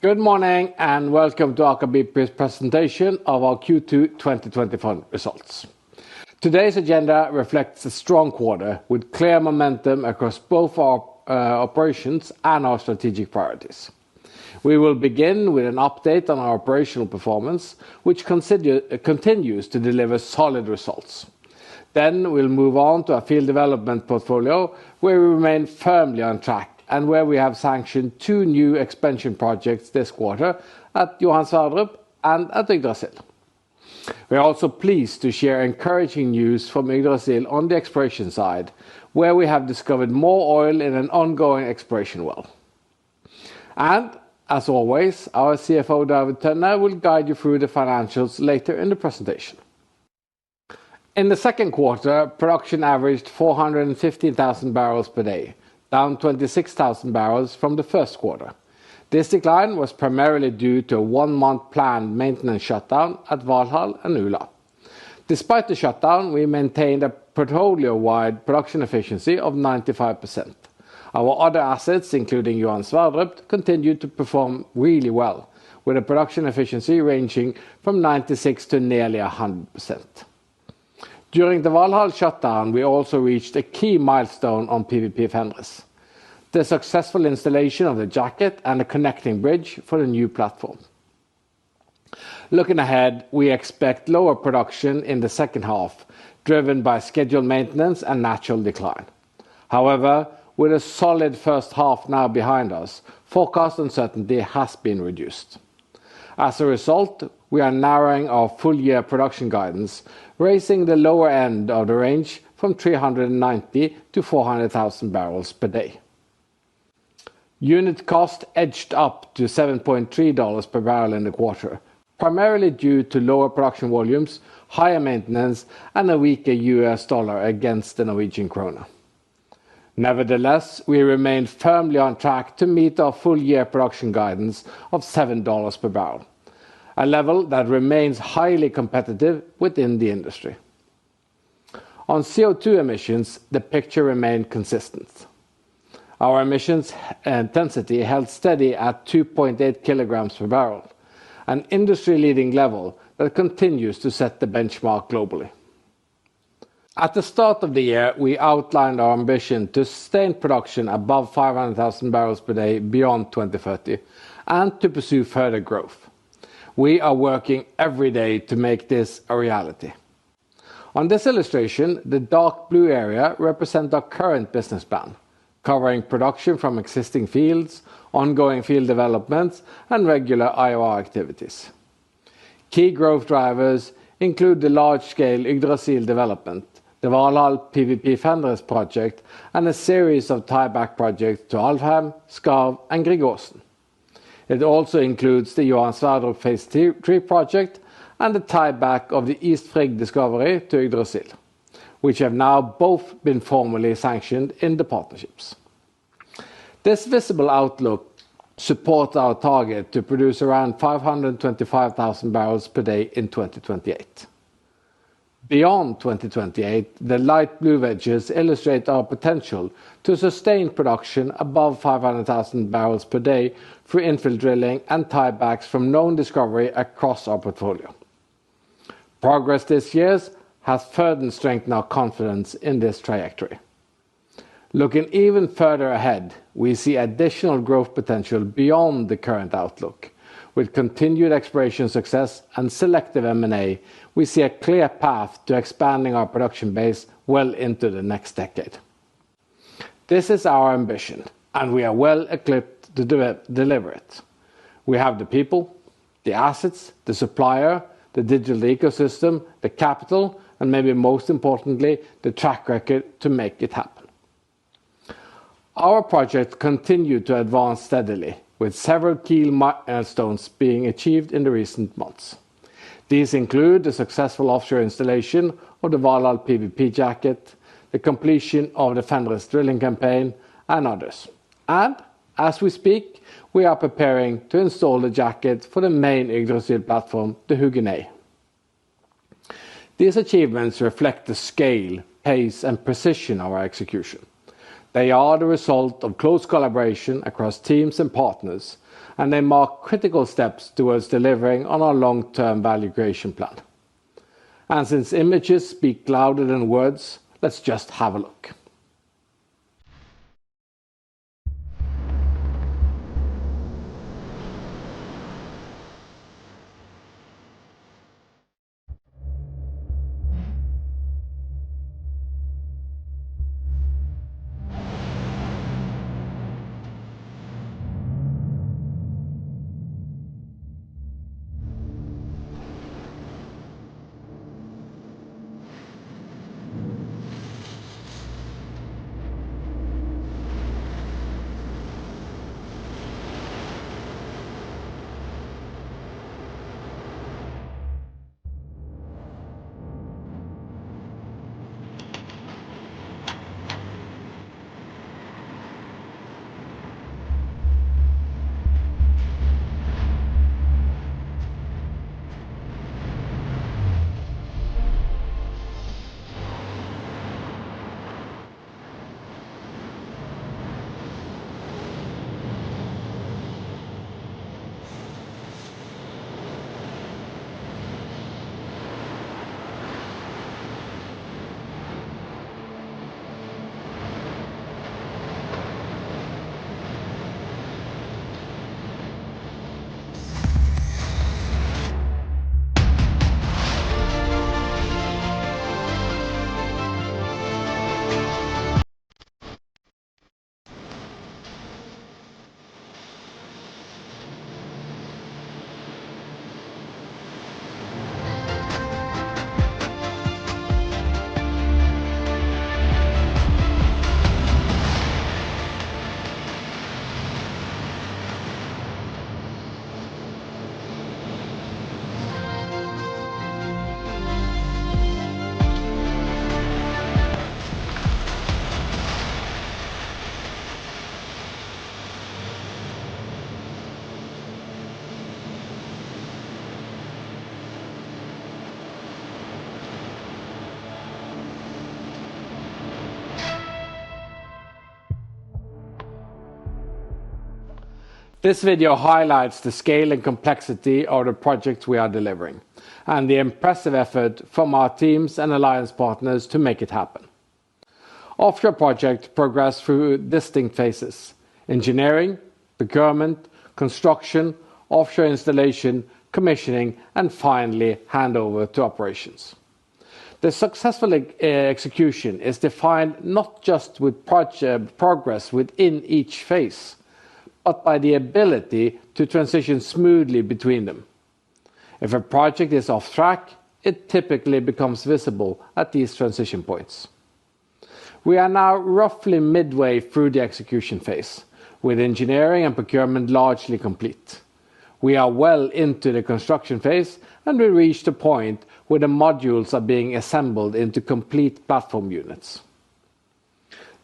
Good morning and welcome to Aker BP's presentation of our Q2 2021 results. Today's agenda reflects a strong quarter with clear momentum across both our operations and our strategic priorities. We will begin with an update on our operational performance, which continues to deliver solid results. Then we'll move on to our field development portfolio, where we remain firmly on track and where we have sanctioned 2 new expansion projects this quarter at Johan Sverdrup and at Yggdrasil. We are also pleased to share encouraging news from Yggdrasil on the exploration side, where we have discovered more oil in an ongoing exploration well. And, as always, our CFO David Tønne will guide you through the financials later in the presentation. In the second quarter, production averaged 415,000 barrels per day, down 26,000 barrels from the first quarter. This decline was primarily due to a 1-month planned maintenance shutdown at Valhall and Ula. Despite the shutdown, we maintained a portfolio-wide production efficiency of 95%. Our other assets, including Johan Sverdrup, continued to perform really well, with a production efficiency ranging from 96 to nearly 100%. During the Valhall shutdown, we also reached a key milestone on PWP Fenris: the successful installation of the jacket and a connecting bridge for the new platform. Looking ahead, we expect lower production in the second half, driven by scheduled maintenance and natural decline. However, with a solid first half now behind us, forecast uncertainty has been reduced. As a result, we are narrowing our full-year production guidance, raising the lower end of the range from 390 to 400,000 barrels per day. Unit cost edged up to $7.3 per barrel in the quarter, primarily due to lower production volumes, higher maintenance, and a weaker US dollar against the Norwegian krone. Nevertheless, we remain firmly on track to meet our full-year production guidance of $7 per barrel, a level that remains highly competitive within the industry. On CO2 emissions, the picture remained consistent. Our emissions intensity held steady at 2.8 kilograms per barrel, an industry-leading level that continues to set the benchmark globally. At the start of the year, we outlined our ambition to sustain production above 500,000 barrels per day beyond 2030 and to pursue further growth. We are working every day to make this a reality. On this illustration, the dark blue area represents our current business plan, covering production from existing fields, ongoing field developments, and regular IOR activities. Key growth drivers include the large-scale Yggdrasil development, the Valhall PWP Fenris project, and a series of tieback projects to Alvheim, Skarv, and Grieg Aasen. It also includes the Johan Sverdrup Phase 3 project and the tieback of the East Frigg discovery to Yggdrasil, which have now both been formally sanctioned in the partnerships. This visible outlook supports our target to produce around 525,000 barrels per day in 2028. Beyond 2028, the light blue wedges illustrate our potential to sustain production above 500,000 barrels per day through infill drilling and tiebacks from known discovery across our portfolio. Progress this year has further strengthened our confidence in this trajectory. Looking even further ahead, we see additional growth potential beyond the current outlook. With continued exploration success and selective M&A, we see a clear path to expanding our production base well into the next decade. This is our ambition, and we are well equipped to deliver it. We have the people, the assets, the supplier, the digital ecosystem, the capital, and maybe most importantly, the track record to make it happen. Our projects continue to advance steadily, with several key milestones being achieved in the recent months. These include the successful offshore installation of the Valhall PWP jacket, the completion of the Fenris drilling campaign, and others. And, as we speak, we are preparing to install the jacket for the main Yggdrasil platform, the Hugin A. These achievements reflect the scale, pace, and precision of our execution. They are the result of close collaboration across teams and partners, and they mark critical steps towards delivering on our long-term value creation plan. And since images speak louder than words, let's just have a look. This video highlights the scale and complexity of the projects we are delivering, and the impressive effort from our teams and alliance partners to make it happen. Offshore projects progress through distinct phases: engineering, procurement, construction, offshore installation, commissioning, and finally handover to operations. The successful execution is defined not just with project progress within each phase, but by the ability to transition smoothly between them. If a project is off track, it typically becomes visible at these transition points. We are now roughly midway through the execution phase, with engineering and procurement largely complete. We are well into the construction phase, and we reached a point where the modules are being assembled into complete platform units.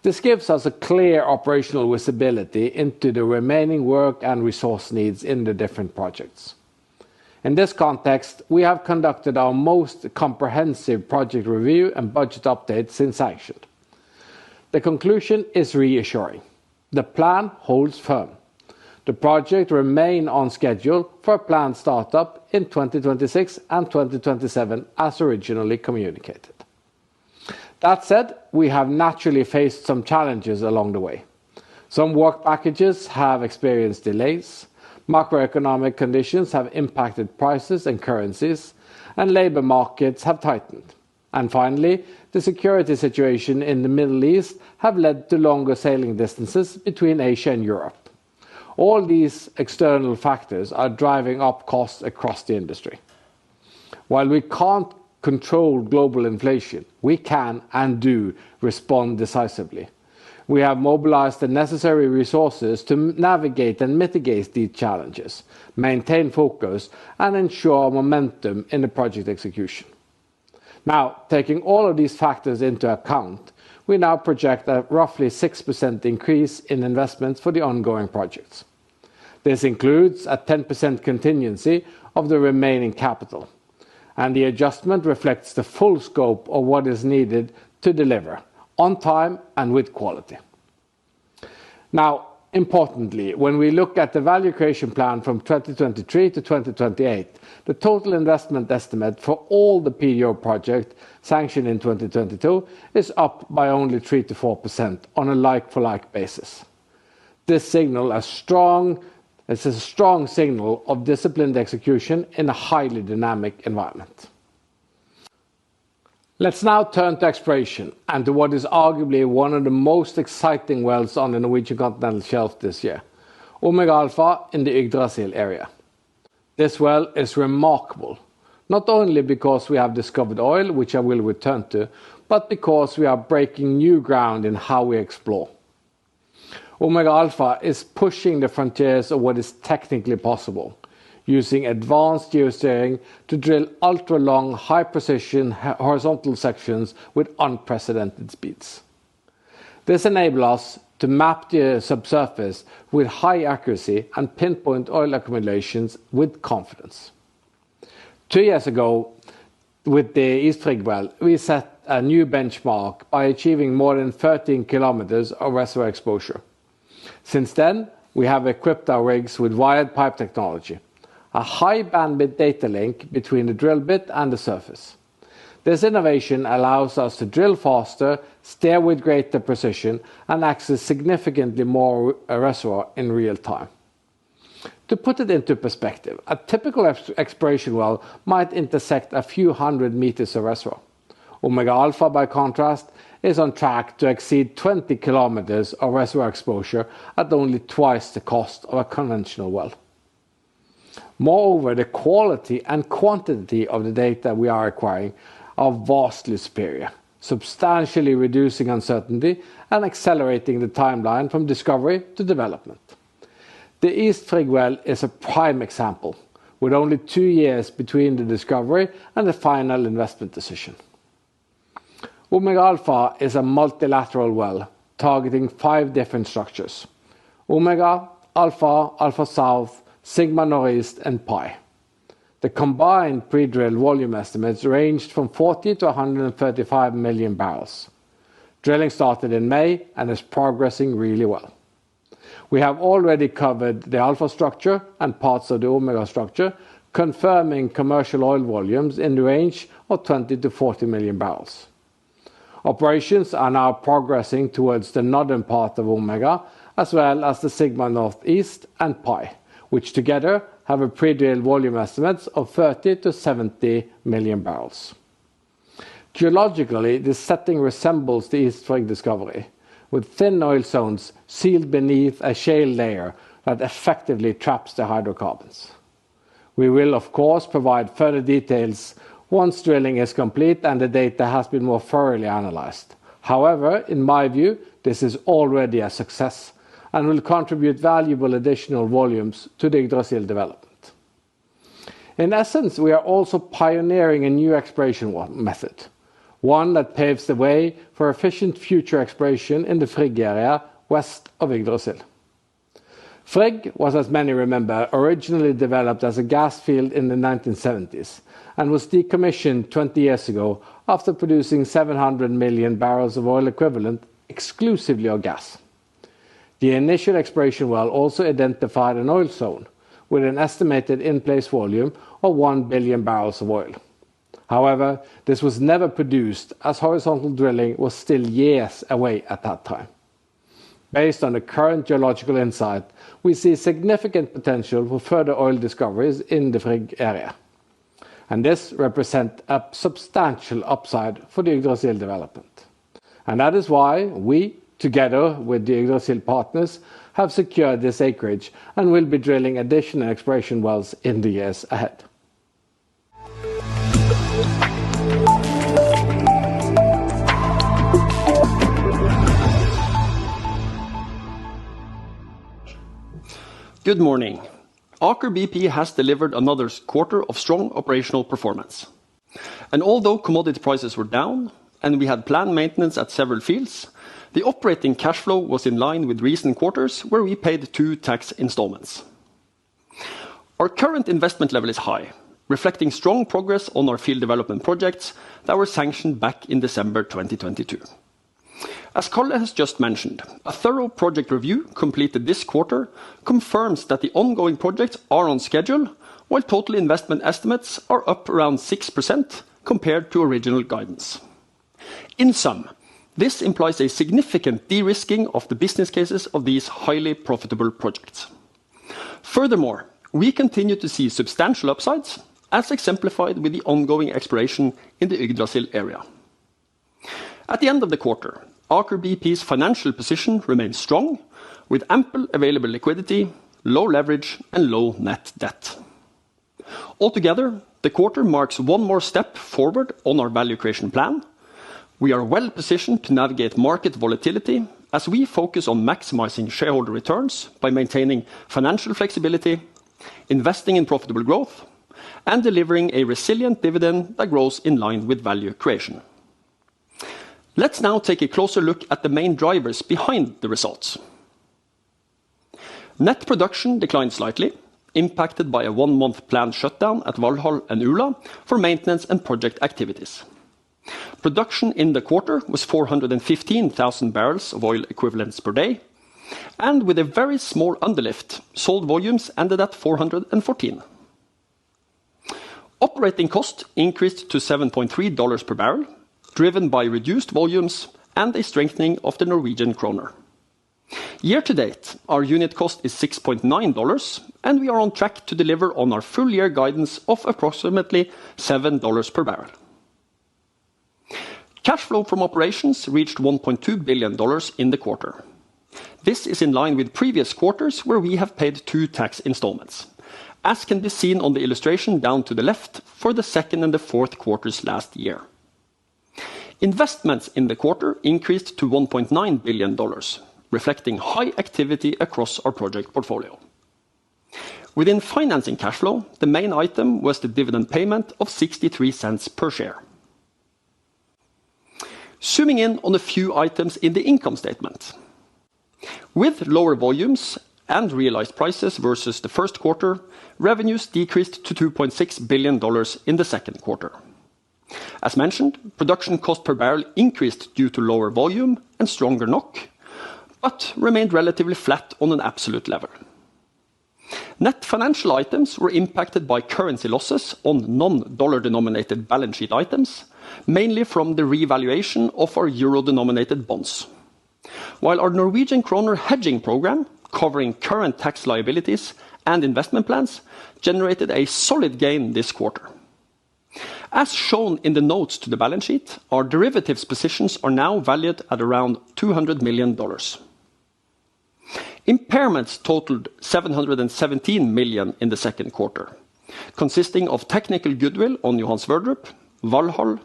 This gives us a clear operational visibility into the remaining work and resource needs in the different projects. In this context, we have conducted our most comprehensive project review and budget update since sanctioned. The conclusion is reassuring. The plan holds firm. The project remains on schedule for a planned startup in 2026 and 2027 as originally communicated. That said, we have naturally faced some challenges along the way. Some work packages have experienced delays, macroeconomic conditions have impacted prices and currencies, and labor markets have tightened. And finally, the security situation in the Middle East have led to longer sailing distances between Asia and Europe. All these external factors are driving up costs across the industry. While we can't control global inflation, we can and do respond decisively. We have mobilized the necessary resources to navigate and mitigate these challenges, maintain focus, and ensure momentum in the project execution. Now, taking all of these factors into account, we now project a roughly 6% increase in investments for the ongoing projects. This includes a 10% contingency of the remaining capital, and the adjustment reflects the full scope of what is needed to deliver on time and with quality. Now, Importantly, when we look at the value creation plan from 2023 to 2028, the total investment estimate for all the PDO projects sanctioned in 2022 is up by only 3 to 4% on a like-for-like basis. This signal is a strong signal of disciplined execution in a highly dynamic environment. Let's now turn to exploration and to what is arguably one of the most exciting wells on the Norwegian continental shelf this year, Omega Alpha in the Yggdrasil area. This well is remarkable, not only because we have discovered oil, which I will return to, but because we are breaking new ground in how we explore. Omega Alpha is pushing the frontiers of what is technically possible, using advanced geosteering to drill ultra-long, high-precision horizontal sections with unprecedented speeds. This enables us to map the subsurface with high accuracy and pinpoint oil accumulations with confidence. 2 years ago, with the East Frigg well, we set a new benchmark by achieving more than 13 kilometers of reservoir exposure. Since then, we have equipped our rigs with wired pipe technology, a high bandwidth data link between the drill bit and the surface. This innovation allows us to drill faster, steer with greater precision, and access significantly more reservoir in real time. To put it into perspective, a typical exploration well might intersect a few hundred meters of reservoir. Omega Alpha, by contrast, is on track to exceed 20 kilometers of reservoir exposure at only twice the cost of a conventional well. Moreover, the quality and quantity of the data we are acquiring are vastly superior, substantially reducing uncertainty and accelerating the timeline from discovery to development. The East Frigg well is a prime example, with only 2 years between the discovery and the final investment decision. Omega Alpha is a multilateral well, targeting 5 different structures: Omega, Alpha, Alpha South, Sigma Northeast, and Pi. The combined pre-drill volume estimates ranged from 40 to 135 million barrels. Drilling started in May and is progressing really well. We have already covered the Alpha structure and parts of the Omega structure, confirming commercial oil volumes in the range of 20 to 40 million barrels. Operations are now progressing towards the northern part of Omega, as well as the Sigma Northeast and Pi, which together have a pre-drill volume estimates of 30 to 70 million barrels. Geologically, this setting resembles the East Frigg discovery, with thin oil zones sealed beneath a shale layer that effectively traps the hydrocarbons. We will, of course, provide further details once drilling is complete and the data has been more thoroughly analyzed. However, in my view, this is already a success and will contribute valuable additional volumes to the Yggdrasil development. In essence, we are also pioneering a new exploration method, one that paves the way for efficient future exploration in the Frigg area west of Yggdrasil. Frigg was, as many remember, originally developed as a gas field in the 1970s and was decommissioned 20 years ago after producing 700 million barrels of oil equivalent exclusively of gas. The initial exploration well also identified an oil zone with an estimated in-place volume of 1 billion barrels of oil. However, this was never produced as horizontal drilling was still years away at that time. Based on the current geological insight, we see significant potential for further oil discoveries in the Frigg area. And this represents a substantial upside for the Yggdrasil development. And that is why we, together with the Yggdrasil partners, have secured this acreage and will be drilling additional exploration wells in the years ahead. Good morning. Aker BP has delivered another quarter of strong operational performance. And although commodity prices were down and we had planned maintenance at several fields, the operating cash flow was in line with recent quarters where we paid 2 tax installments. Our current investment level is high, reflecting strong progress on our field development projects that were sanctioned back in December 2022. As Karl has just mentioned, a thorough project review completed this quarter confirms that the ongoing projects are on schedule, while total investment estimates are up around 6% compared to original guidance. In sum, this implies a significant de-risking of the business cases of these highly profitable projects. Furthermore, we continue to see substantial upsides, as exemplified with the ongoing exploration in the Yggdrasil area. At the end of the quarter, Aker BP's financial position remains strong, with ample available liquidity, low leverage, and low net debt. Altogether, the quarter marks one more step forward on our value creation plan. We are well positioned to navigate market volatility as we focus on maximizing shareholder returns by maintaining financial flexibility, investing in profitable growth, and delivering a resilient dividend that grows in line with value creation. Let's now take a closer look at the main drivers behind the results. Net production declined slightly, impacted by a one-month planned shutdown at Valhall and Ula for maintenance and project activities. Production in the quarter was 415,000 barrels of oil equivalents per day, and with a very small underlift, sold volumes ended at 414. Operating cost increased to $7.3 per barrel, driven by reduced volumes and a strengthening of the Norwegian kroner. Year to date, our unit cost is $6.9, and we are on track to deliver on our full year guidance of approximately $7 per barrel. Cash flow from operations reached $1.2 billion in the quarter. This is in line with previous quarters where we have paid 2 tax installments, as can be seen on the illustration down to the left for the second and the fourth quarters last year. Investments in the quarter increased to $1.9 billion, reflecting high activity across our project portfolio. Within financing cash flow, the main item was the dividend payment of 63 cents per share. Zooming in on a few items in the income statement. With lower volumes and realized prices versus the first quarter, revenues decreased to $2.6 billion in the second quarter. As mentioned, production cost per barrel increased due to lower volume and stronger NOK, but remained relatively flat on an absolute level. Net financial items were impacted by currency losses on non-dollar denominated balance sheet items, mainly from the revaluation of our euro-denominated bonds. While our Norwegian kroner hedging program, covering current tax liabilities and investment plans, generated a solid gain this quarter. As shown in the notes to the balance sheet, our derivatives positions are now valued at around $200 million. Impairments totaled $717 million in the second quarter, consisting of technical goodwill on Johan Sverdrup, Valhall,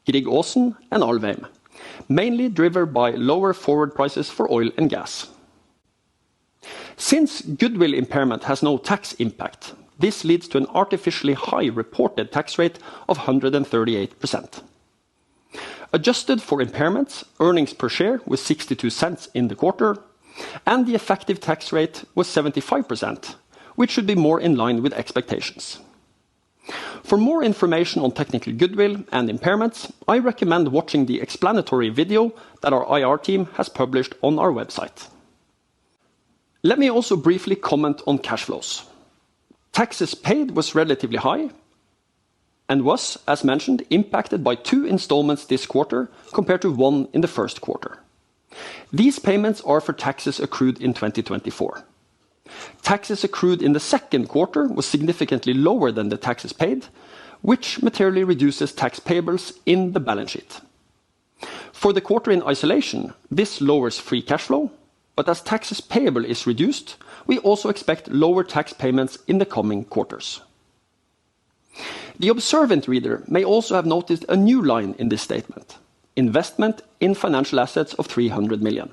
Grieg Aasen, and Alvheim, mainly driven by lower forward prices for oil and gas. Since goodwill impairment has no tax impact, this leads to an artificially high reported tax rate of 138%. Adjusted for impairments, earnings per share was 62 cents in the quarter, and the effective tax rate was 75%, which should be more in line with expectations. For more information on technical goodwill and impairments, I recommend watching the explanatory video that our IR team has published on our website. Let me also briefly comment on cash flows. Taxes paid was relatively high and was, as mentioned, impacted by 2 installments this quarter compared to 1 in the first quarter. These payments are for taxes accrued in 2024. Taxes accrued in the second quarter was significantly lower than the taxes paid, which materially reduces tax payables in the balance sheet. For the quarter in isolation, this lowers free cash flow, but as taxes payable is reduced, we also expect lower tax payments in the coming quarters. The observant reader may also have noticed a new line in this statement: investment in financial assets of $300 million.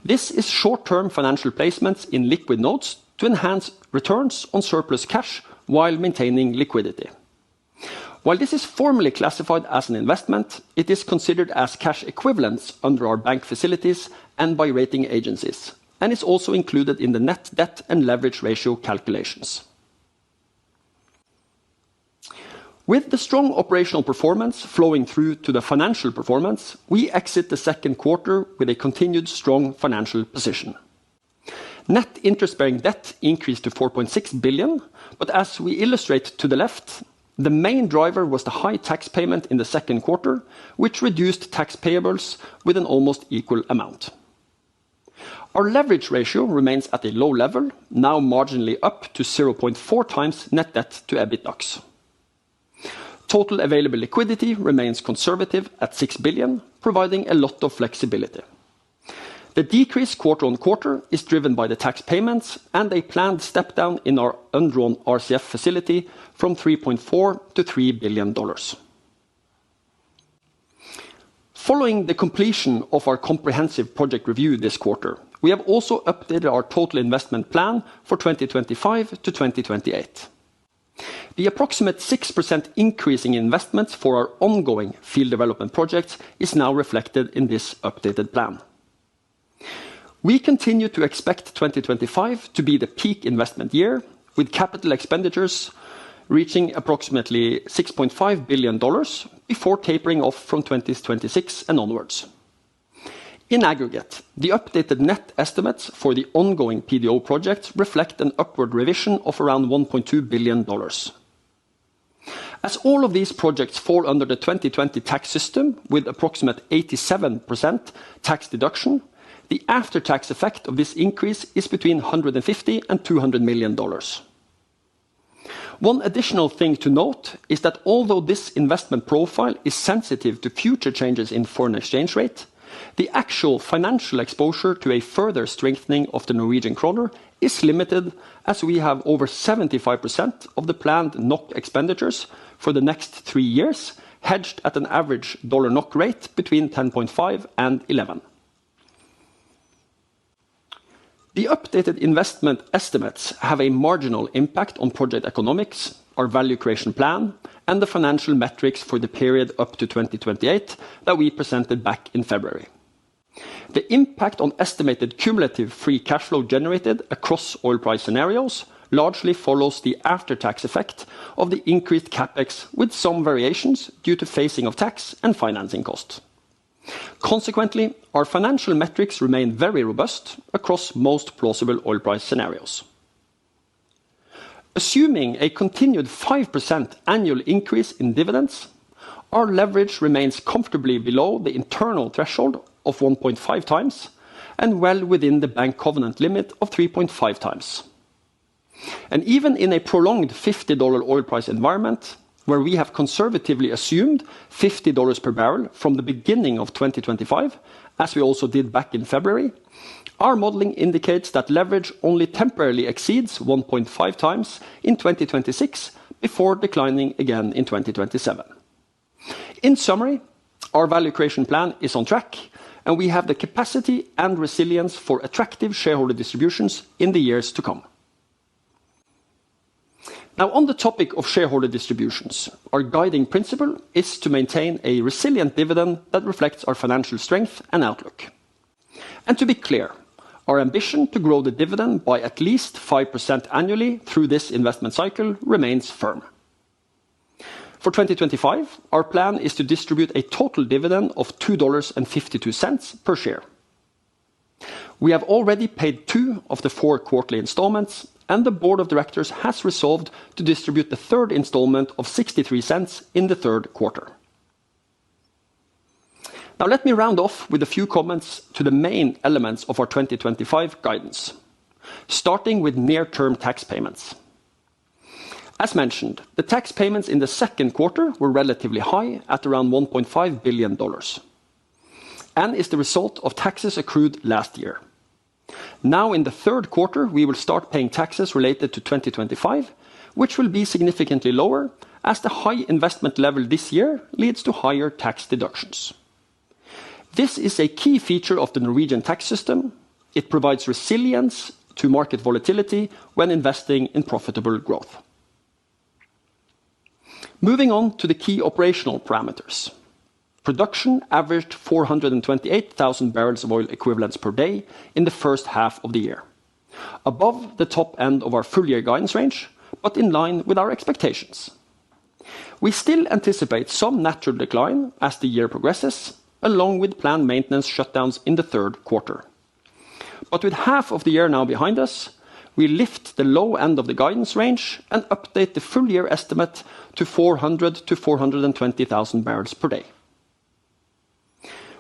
This is short-term financial placements in liquid notes to enhance returns on surplus cash while maintaining liquidity. While this is formally classified as an investment, it is considered as cash equivalents under our bank facilities and by rating agencies, and is also included in the net debt and leverage ratio calculations. With the strong operational performance flowing through to the financial performance, we exit the second quarter with a continued strong financial position. Net interest-bearing debt increased to 4.6 billion, but as we illustrate to the left, the main driver was the high tax payment in the second quarter, which reduced tax payables with an almost equal amount. Our leverage ratio remains at a low level, now marginally up to 0.4 times net debt to EBITDA. Total available liquidity remains conservative at 6 billion, providing a lot of flexibility. The decrease quarter-on-quarter is driven by the tax payments and a planned step down in our undrawn RCF facility from $3.4 to $3 billion. Following the completion of our comprehensive project review this quarter, we have also updated our total investment plan for 2025 to 2028. The approximate 6% increase in investments for our ongoing field development projects is now reflected in this updated plan. We continue to expect 2025 to be the peak investment year, with capital expenditures reaching approximately $6.5 billion before tapering off from 2026 and onwards. In aggregate, the updated net estimates for the ongoing PDO projects reflect an upward revision of around $1.2 billion. As all of these projects fall under the 2020 tax system with approximate 87% tax deduction, the after-tax effect of this increase is between $150 and $200 million. One additional thing to note is that although this investment profile is sensitive to future changes in foreign exchange rate, the actual financial exposure to a further strengthening of the Norwegian kroner is limited, as we have over 75% of the planned NOK expenditures for the next 3 years hedged at an average dollar-NOK rate between 10.5 and 11. The updated investment estimates have a marginal impact on project economics, our value creation plan, and the financial metrics for the period up to 2028 that we presented back in February. The impact on estimated cumulative free cash flow generated across oil price scenarios largely follows the after-tax effect of the increased capex, with some variations due to phasing of tax and financing costs. Consequently, our financial metrics remain very robust across most plausible oil price scenarios. Assuming a continued 5% annual increase in dividends, our leverage remains comfortably below the internal threshold of 1.5 times and well within the bank covenant limit of 3.5 times. And even in a prolonged $50 oil price environment, where we have conservatively assumed $50 per barrel from the beginning of 2025, as we also did back in February, our modeling indicates that leverage only temporarily exceeds 1.5 times in 2026 before declining again in 2027. In summary, our value creation plan is on track, and we have the capacity and resilience for attractive shareholder distributions in the years to come. Now, on the topic of shareholder distributions, our guiding principle is to maintain a resilient dividend that reflects our financial strength and outlook. And to be clear, our ambition to grow the dividend by at least 5% annually through this investment cycle remains firm. For 2025, our plan is to distribute a total dividend of $2.52 per share. We have already paid 2 of the 4 quarterly installments, and the board of directors has resolved to distribute the third installment of 63 cents in the third quarter. Now let me round off with a few comments to the main elements of our 2025 guidance, starting with near-term tax payments. As mentioned, the tax payments in the second quarter were relatively high at around $1.5 billion, and is the result of taxes accrued last year. Now in the third quarter, we will start paying taxes related to 2025, which will be significantly lower, as the high investment level this year leads to higher tax deductions. This is a key feature of the Norwegian tax system. It provides resilience to market volatility when investing in profitable growth. Moving on to the key operational parameters. Production averaged 428,000 barrels of oil equivalents per day in the first half of the year, above the top end of our full-year guidance range, but in line with our expectations. We still anticipate some natural decline as the year progresses, along with planned maintenance shutdowns in the third quarter. But with half of the year now behind us, we lift the low end of the guidance range and update the full year estimate to 400 to 420,000 barrels per day.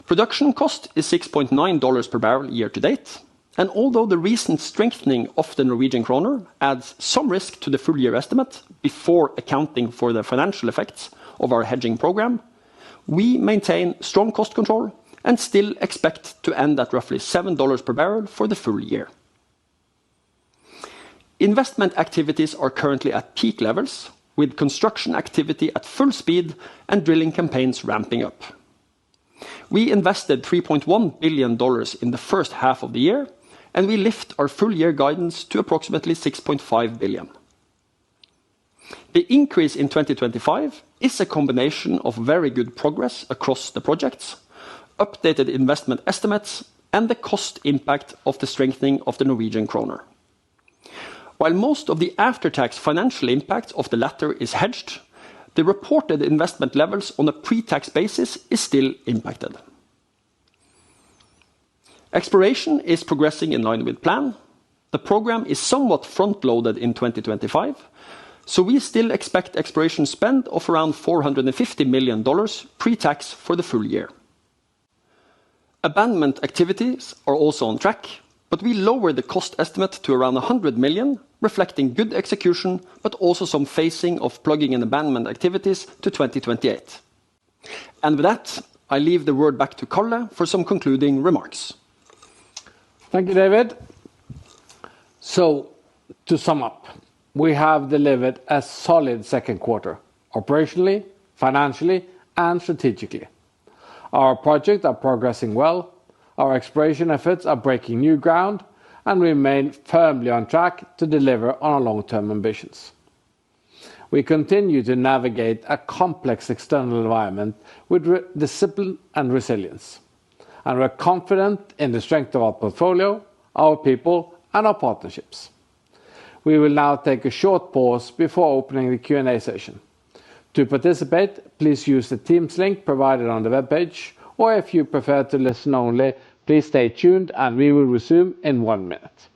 Production cost is $6.9 per barrel year to date, and although the recent strengthening of the Norwegian kroner adds some risk to the full year estimate before accounting for the financial effects of our hedging program, we maintain strong cost control and still expect to end at roughly $7 per barrel for the full year. Investment activities are currently at peak levels, with construction activity at full speed and drilling campaigns ramping up. We invested $3.1 billion in the first half of the year, and we lift our full year guidance to approximately $6.5 billion. The increase in 2025 is a combination of very good progress across the projects, updated investment estimates, and the cost impact of the strengthening of the Norwegian kroner. While most of the after-tax financial impact of the latter is hedged, the reported investment levels on a pre-tax basis is still impacted. Exploration is progressing in line with plan. The program is somewhat front-loaded in 2025, so we still expect exploration spend of around $450 million pre-tax for the full year. Abandonment activities are also on track, but we lower the cost estimate to around $100 million, reflecting good execution, but also some phasing of plugging and abandonment activities to 2028. And with that, I leave the word back to Karl for some concluding remarks. Thank you, David. So, to sum up, we have delivered a solid second quarter, operationally, financially, and strategically. Our projects are progressing well, our exploration efforts are breaking new ground, and we remain firmly on track to deliver on our long-term ambitions. We continue to navigate a complex external environment with discipline and resilience, and we're confident in the strength of our portfolio, our people, and our partnerships. We will now take a short pause before opening the Q&A session. To participate, please use the Teams link provided on the webpage, or if you prefer to listen only, please stay tuned and we will resume in 1 minute.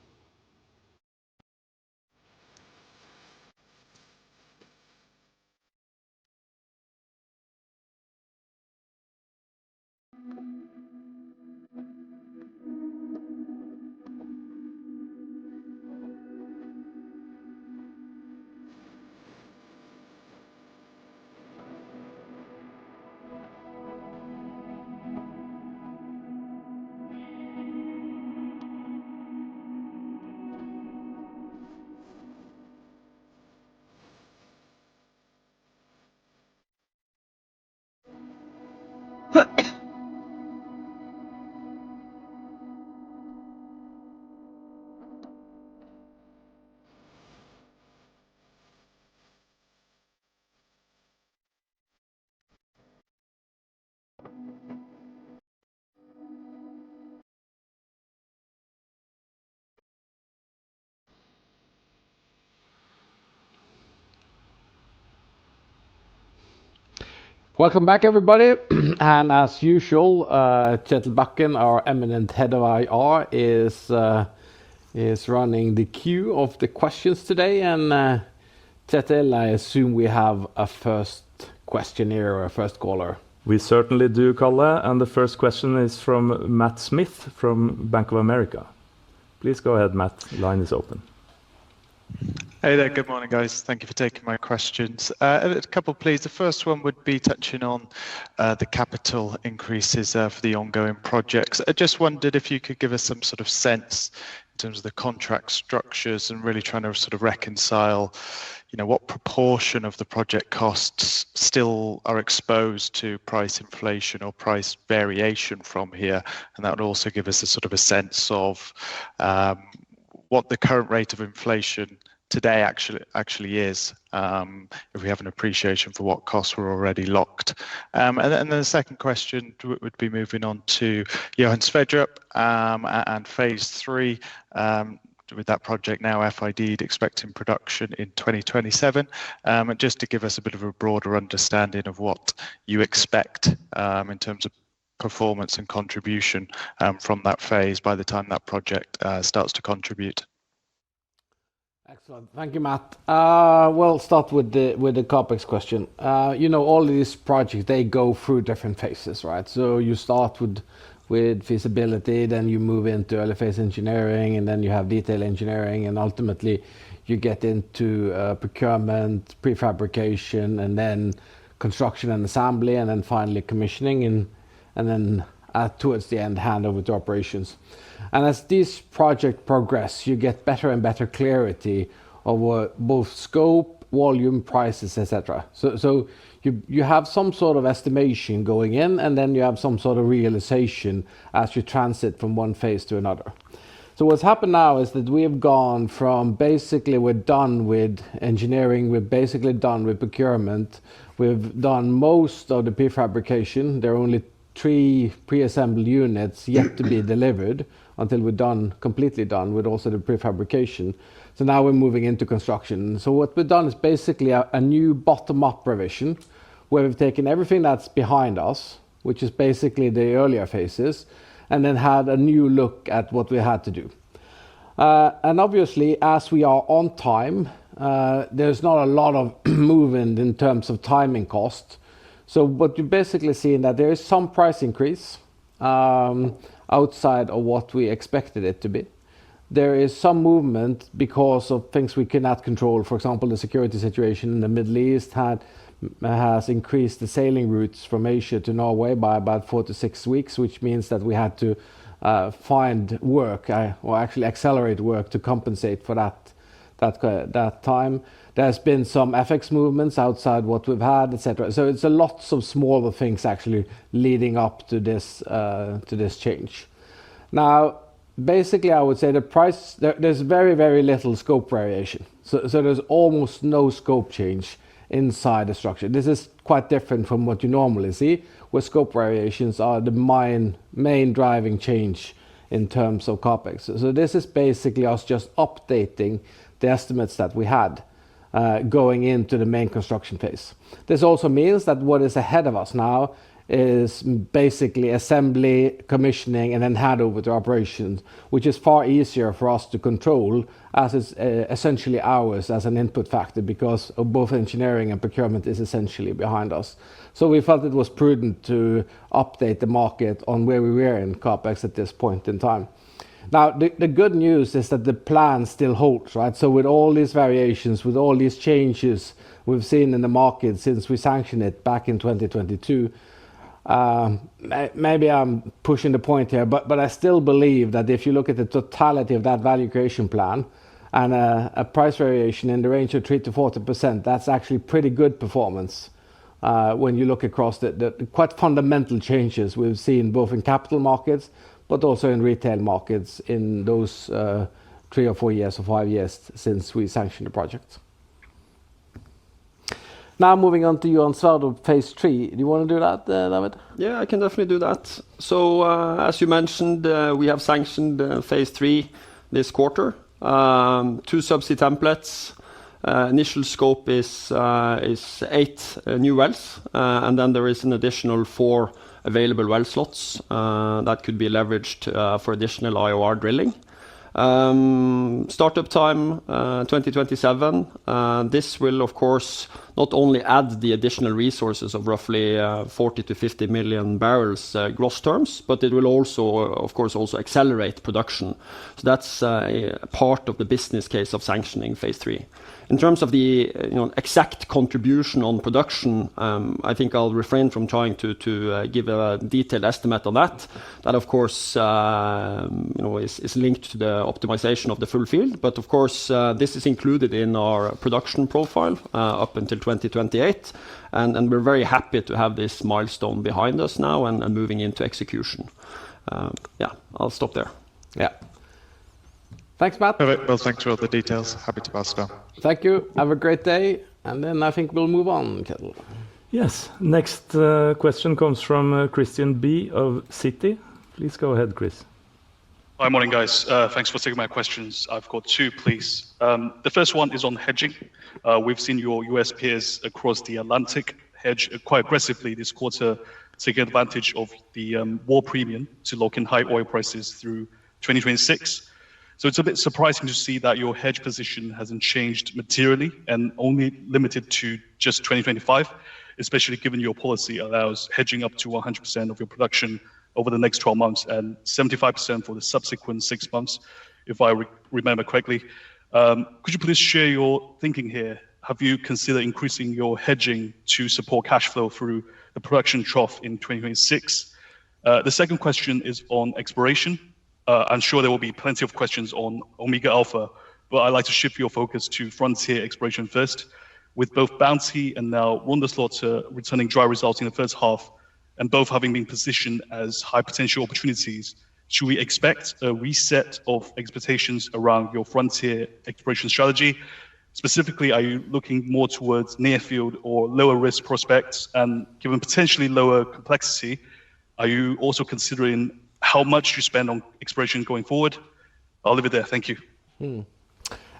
Welcome back, everybody. And as usual, Kjetil Bakken, our eminent head of IR, is running the queue of the questions today. And Kjetil, I assume we have a first question here or a first caller. We certainly do, Kalle. And the first question is from Matt Smith from Bank of America. Please go ahead, Matt. The line is open. Hey there, good morning, guys. Thank you for taking my questions. A couple, please. The first one would be touching on the capital increases for the ongoing projects. I just wondered if you could give us some sort of sense in terms of the contract structures and really trying to sort of reconcile, what proportion of the project costs still are exposed to price inflation or price variation from here. And that would also give us a sort of a sense of what the current rate of inflation today actually is, if we have an appreciation for what costs were already locked. And then the second question would be moving on to Johan Sverdrup and phase 3. with that project now FID'd, expecting production in 2027. And just to give us a bit of a broader understanding of what you expect in terms of performance and contribution from that phase by the time that project starts to contribute. Excellent. Thank you, Matt. We'll start with the CapEx question. All these projects, they go through different phases, right? So you start with feasibility, then you move into early phase engineering, and then you have detail engineering, and ultimately you get into procurement, prefabrication, and then construction and assembly, and then finally commissioning, and then towards the end, handover to operations. And as these projects progress, you get better and better clarity over both scope, volume, prices, etc. So you have some sort of estimation going in, and then you have some sort of realization as you transit from one phase to another. So what's happened now is that we have gone from basically we're done with engineering, we're basically done with procurement, we've done most of the prefabrication. There are only 3 pre-assembled units yet to be delivered until we're completely done with also the prefabrication. So now we're moving into construction. So what we've done is basically a new bottom-up revision where we've taken everything that's behind us, which is basically the earlier phases, and then had a new look at what we had to do. And obviously, as we are on time, there's not a lot of movement in terms of timing cost. So what you basically see in that there is some price increase outside of what we expected it to be. There is some movement because of things we cannot control. For example, the security situation in the Middle East has increased the sailing routes from Asia to Norway by about 4 to 6 weeks, which means that we had to find work or actually accelerate work to compensate for that time. There's been some FX movements outside what we've had, etc. So it's a lots of smaller things actually leading up to this change. Now, basically, I would say the price there's very, very little scope variation. So there's almost no scope change inside the structure. This is quite different from what you normally see, where scope variations are the main driving change in terms of CapEx. So this is basically us just updating the estimates that we had going into the main construction phase. This also means that what is ahead of us now is basically assembly, commissioning, and then handover to operations, which is far easier for us to control as it's essentially ours as an input factor because of both engineering and procurement is essentially behind us. So we felt it was prudent to update the market on where we were in CapEx at this point in time. Now, the good news is that the plan still holds, right? So with all these variations, with all these changes we've seen in the market since we sanctioned it back in 2022, maybe I'm pushing the point here, but I still believe that if you look at the totality of that value creation plan and a price variation in the range of 3 to 40%, that's actually pretty good performance when you look across the quite fundamental changes we've seen both in capital markets but also in retail markets in those 3 or 4 years or 5 years since we sanctioned the project. Now moving on to Johan Sverdrup phase 3. Do you want to do that, David? Yeah, I can definitely do that. So as you mentioned, we have sanctioned phase 3 this quarter. 2 subsea templates. Initial scope is 8 new wells, and then there is an additional 4 available well slots that could be leveraged for additional IOR drilling. Startup time 2027. This will of course not only add the additional resources of roughly 40 to 50 million barrels gross terms, but it will also of course also accelerate production. So that's part of the business case of sanctioning phase 3. In terms of the exact contribution on production, I think I'll refrain from trying to give a detailed estimate on that. That of course is linked to the optimization of the full field. But of course this is included in our production profile up until 2028, and we're very happy to have this milestone behind us now and moving into execution. Yeah, I'll stop there. Yeah. Thanks, Matt. Perfect. Well, thanks for all the details. Happy to pass it on. Thank you. Have a great day. And then I think we'll move on, Kjetil. Yes. Next question comes from Christian B. of Citi. Please go ahead, Chris. Hi, morning, guys. Thanks for taking my questions. I've got two, please. The first one is on hedging. We've seen your US peers across the Atlantic hedge quite aggressively this quarter, taking advantage of the war premium to lock in high oil prices through 2026. So it's a bit surprising to see that your hedge position hasn't changed materially and only limited to just 2025, especially given your policy allows hedging up to 100% of your production over the next 12 months and 75% for the subsequent 6 months, if I remember correctly. Could you please share your thinking here? Have you considered increasing your hedging to support cash flow through the production trough in 2026? The second question is on exploration. I'm sure there will be plenty of questions on Omega Alpha, but I'd like to shift your focus to frontier exploration first. With both Bounty and now Rondeslottet returning dry results in the first half, and both having been positioned as high potential opportunities, should we expect a reset of expectations around your frontier exploration strategy? Specifically, are you looking more towards near field or lower risk prospects? And given potentially lower complexity, are you also considering how much you spend on exploration going forward? I'll leave it there. Thank you.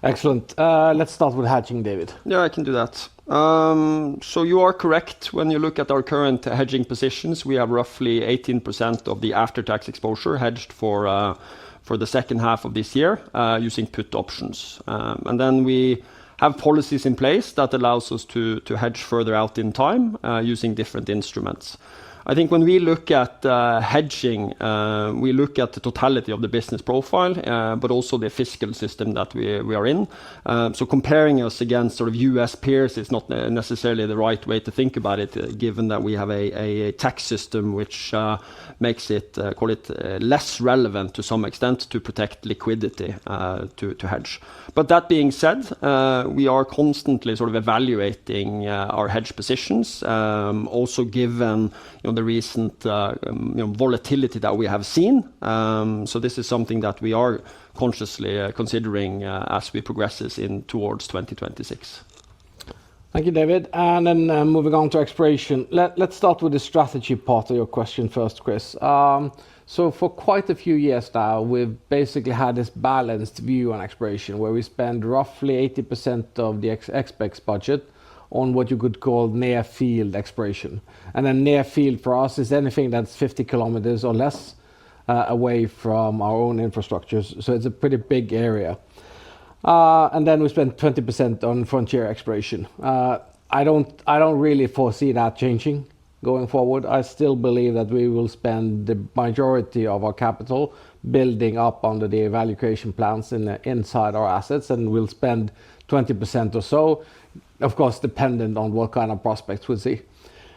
Excellent. Let's start with hedging, David. Yeah, I can do that. So you are correct. When you look at our current hedging positions, we have roughly 18% of the after-tax exposure hedged for the second half of this year using put options. And then we have policies in place that allows us to hedge further out in time using different instruments. I think when we look at hedging, we look at the totality of the business profile, but also the fiscal system that we are in. So comparing us against sort of US peers is not necessarily the right way to think about it, given that we have a tax system which makes it, call it, less relevant to some extent to protect liquidity to hedge. But that being said, we are constantly sort of evaluating our hedge positions, also given the recent volatility that we have seen. So this is something that we are consciously considering as we progress in towards 2026. Thank you, David. And then moving on to exploration. Let's start with the strategy part of your question first, Chris. So for quite a few years now, we've basically had this balanced view on exploration, where we spend roughly 80% of the expex budget on what you could call near field exploration. And then near field for us is anything that's 50 kilometers or less away from our own infrastructures. So it's a pretty big area. And then we spend 20% on frontier exploration. I don't really foresee that changing going forward. I still believe that we will spend the majority of our capital building up under the evaluation plans inside our assets, and we'll spend 20% or so, of course, dependent on what kind of prospects we see.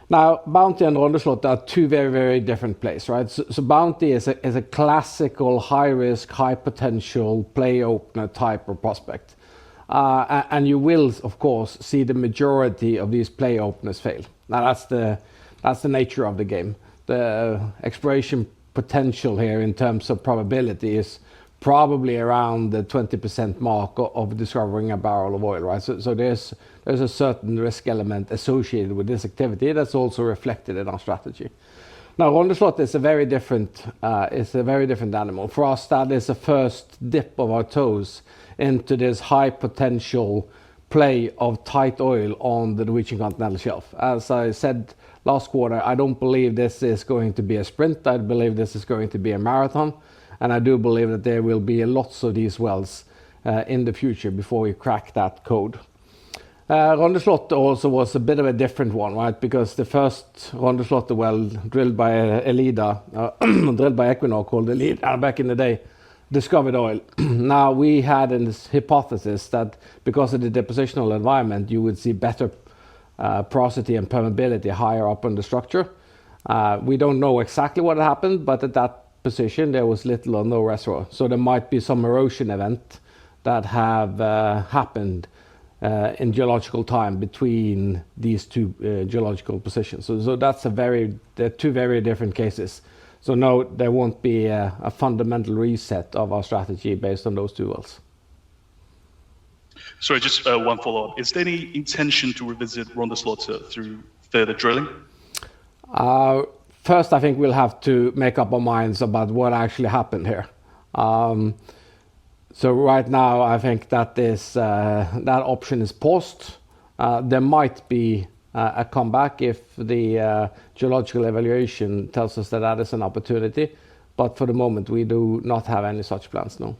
Now, Bounty and Rondeslottet are two very, very different plays, right? So Bounty is a classical high-risk, high-potential play opener type of prospect. And you will, of course, see the majority of these play openers fail. Now, that's the nature of the game. The exploration potential here in terms of probability is probably around the 20% mark of discovering a barrel of oil, right? So there's a certain risk element associated with this activity that's also reflected in our strategy. Now, Rondeslottet is a very different animal. For us, that is the first dip of our toes into this high potential play of tight oil on the Norwegian continental shelf. As I said last quarter, I don't believe this is going to be a sprint. I believe this is going to be a marathon. And I do believe that there will be lots of these wells in the future before we crack that code. Rondeslottet also was a bit of a different one, right? Because the first Rondeslottet well drilled by Elida, drilled by Equinor, called Elida back in the day, discovered oil. Now we had this hypothesis that because of the depositional environment, you would see better porosity and permeability higher up on the structure. We don't know exactly what happened, but at that position there was little or no reservoir. So there might be some erosion event that have happened in geological time between these two geological positions. So they're two very different cases. So no, there won't be a fundamental reset of our strategy based on those two wells. Sorry, just one follow-up. Is there any intention to revisit Rondeslottet through further drilling? First, I think we'll have to make up our minds about what actually happened here. So right now, I think that option is paused. There might be a comeback if the geological evaluation tells us that is an opportunity. But for the moment, we do not have any such plans, no.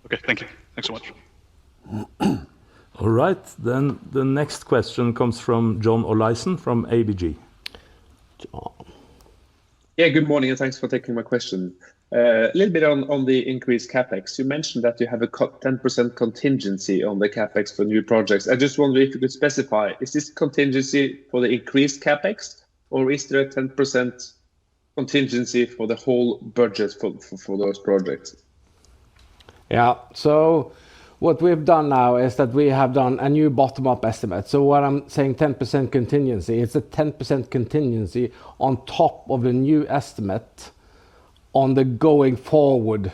Okay, thank you. Thanks so much. All right, then the next question comes from John Olaisen from ABG. John. Yeah, good morning, and thanks for taking my question. A little bit on the increased capex. You mentioned that you have a 10% contingency on the capex for new projects. I just wonder if you could specify, is this contingency for the increased capex, or is there a 10% contingency for the whole budget for those projects? Yeah, so what we've done now is that we have done a new bottom-up estimate. So what I'm saying 10% contingency, it's a 10% contingency on top of the new estimate on the going forward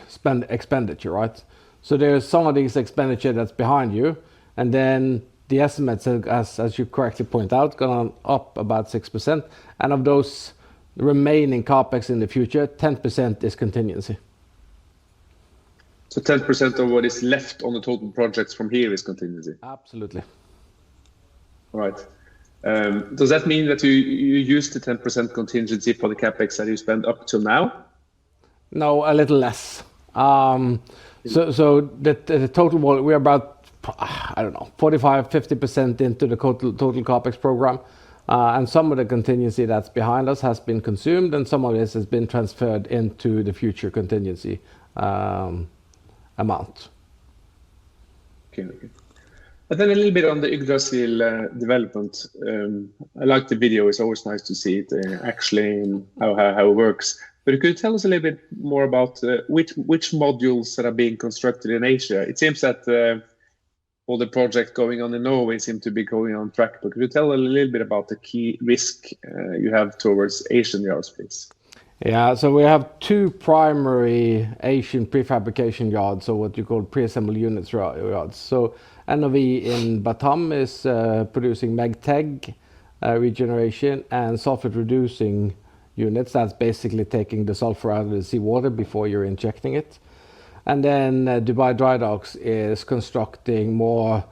expenditure, right? So there's some of these expenditure that's behind you, and then the estimates, as you correctly point out, gone up about 6%, and of those remaining capex in the future, 10% is contingency. So 10% of what is left on the total projects from here is contingency? Absolutely. All right. Does that mean that you use the 10% contingency for the capex that you spend up till now? No, a little less. So the total, we're about, I don't know, 45-50% into the total capex program. And some of the contingency that's behind us has been consumed, and some of this has been transferred into the future contingency amount. Okay. And then a little bit on the Yggdrasil development. I like the video. It's always nice to see it actually how it works. But could you tell us a little bit more about which modules that are being constructed in Asia? It seems that all the projects going on in Norway seem to be going on track. But could you tell a little bit about the key risk you have towards Asian yards, please? Yeah, so we have two primary Asian prefabrication yards, or what you call pre-assembled units yards. So NOV in Batam is producing MEGTEG regeneration and sulfate-reducing units. That's basically taking the sulfur out of the seawater before you're injecting it. And then Dubai Dry Docks is constructing more,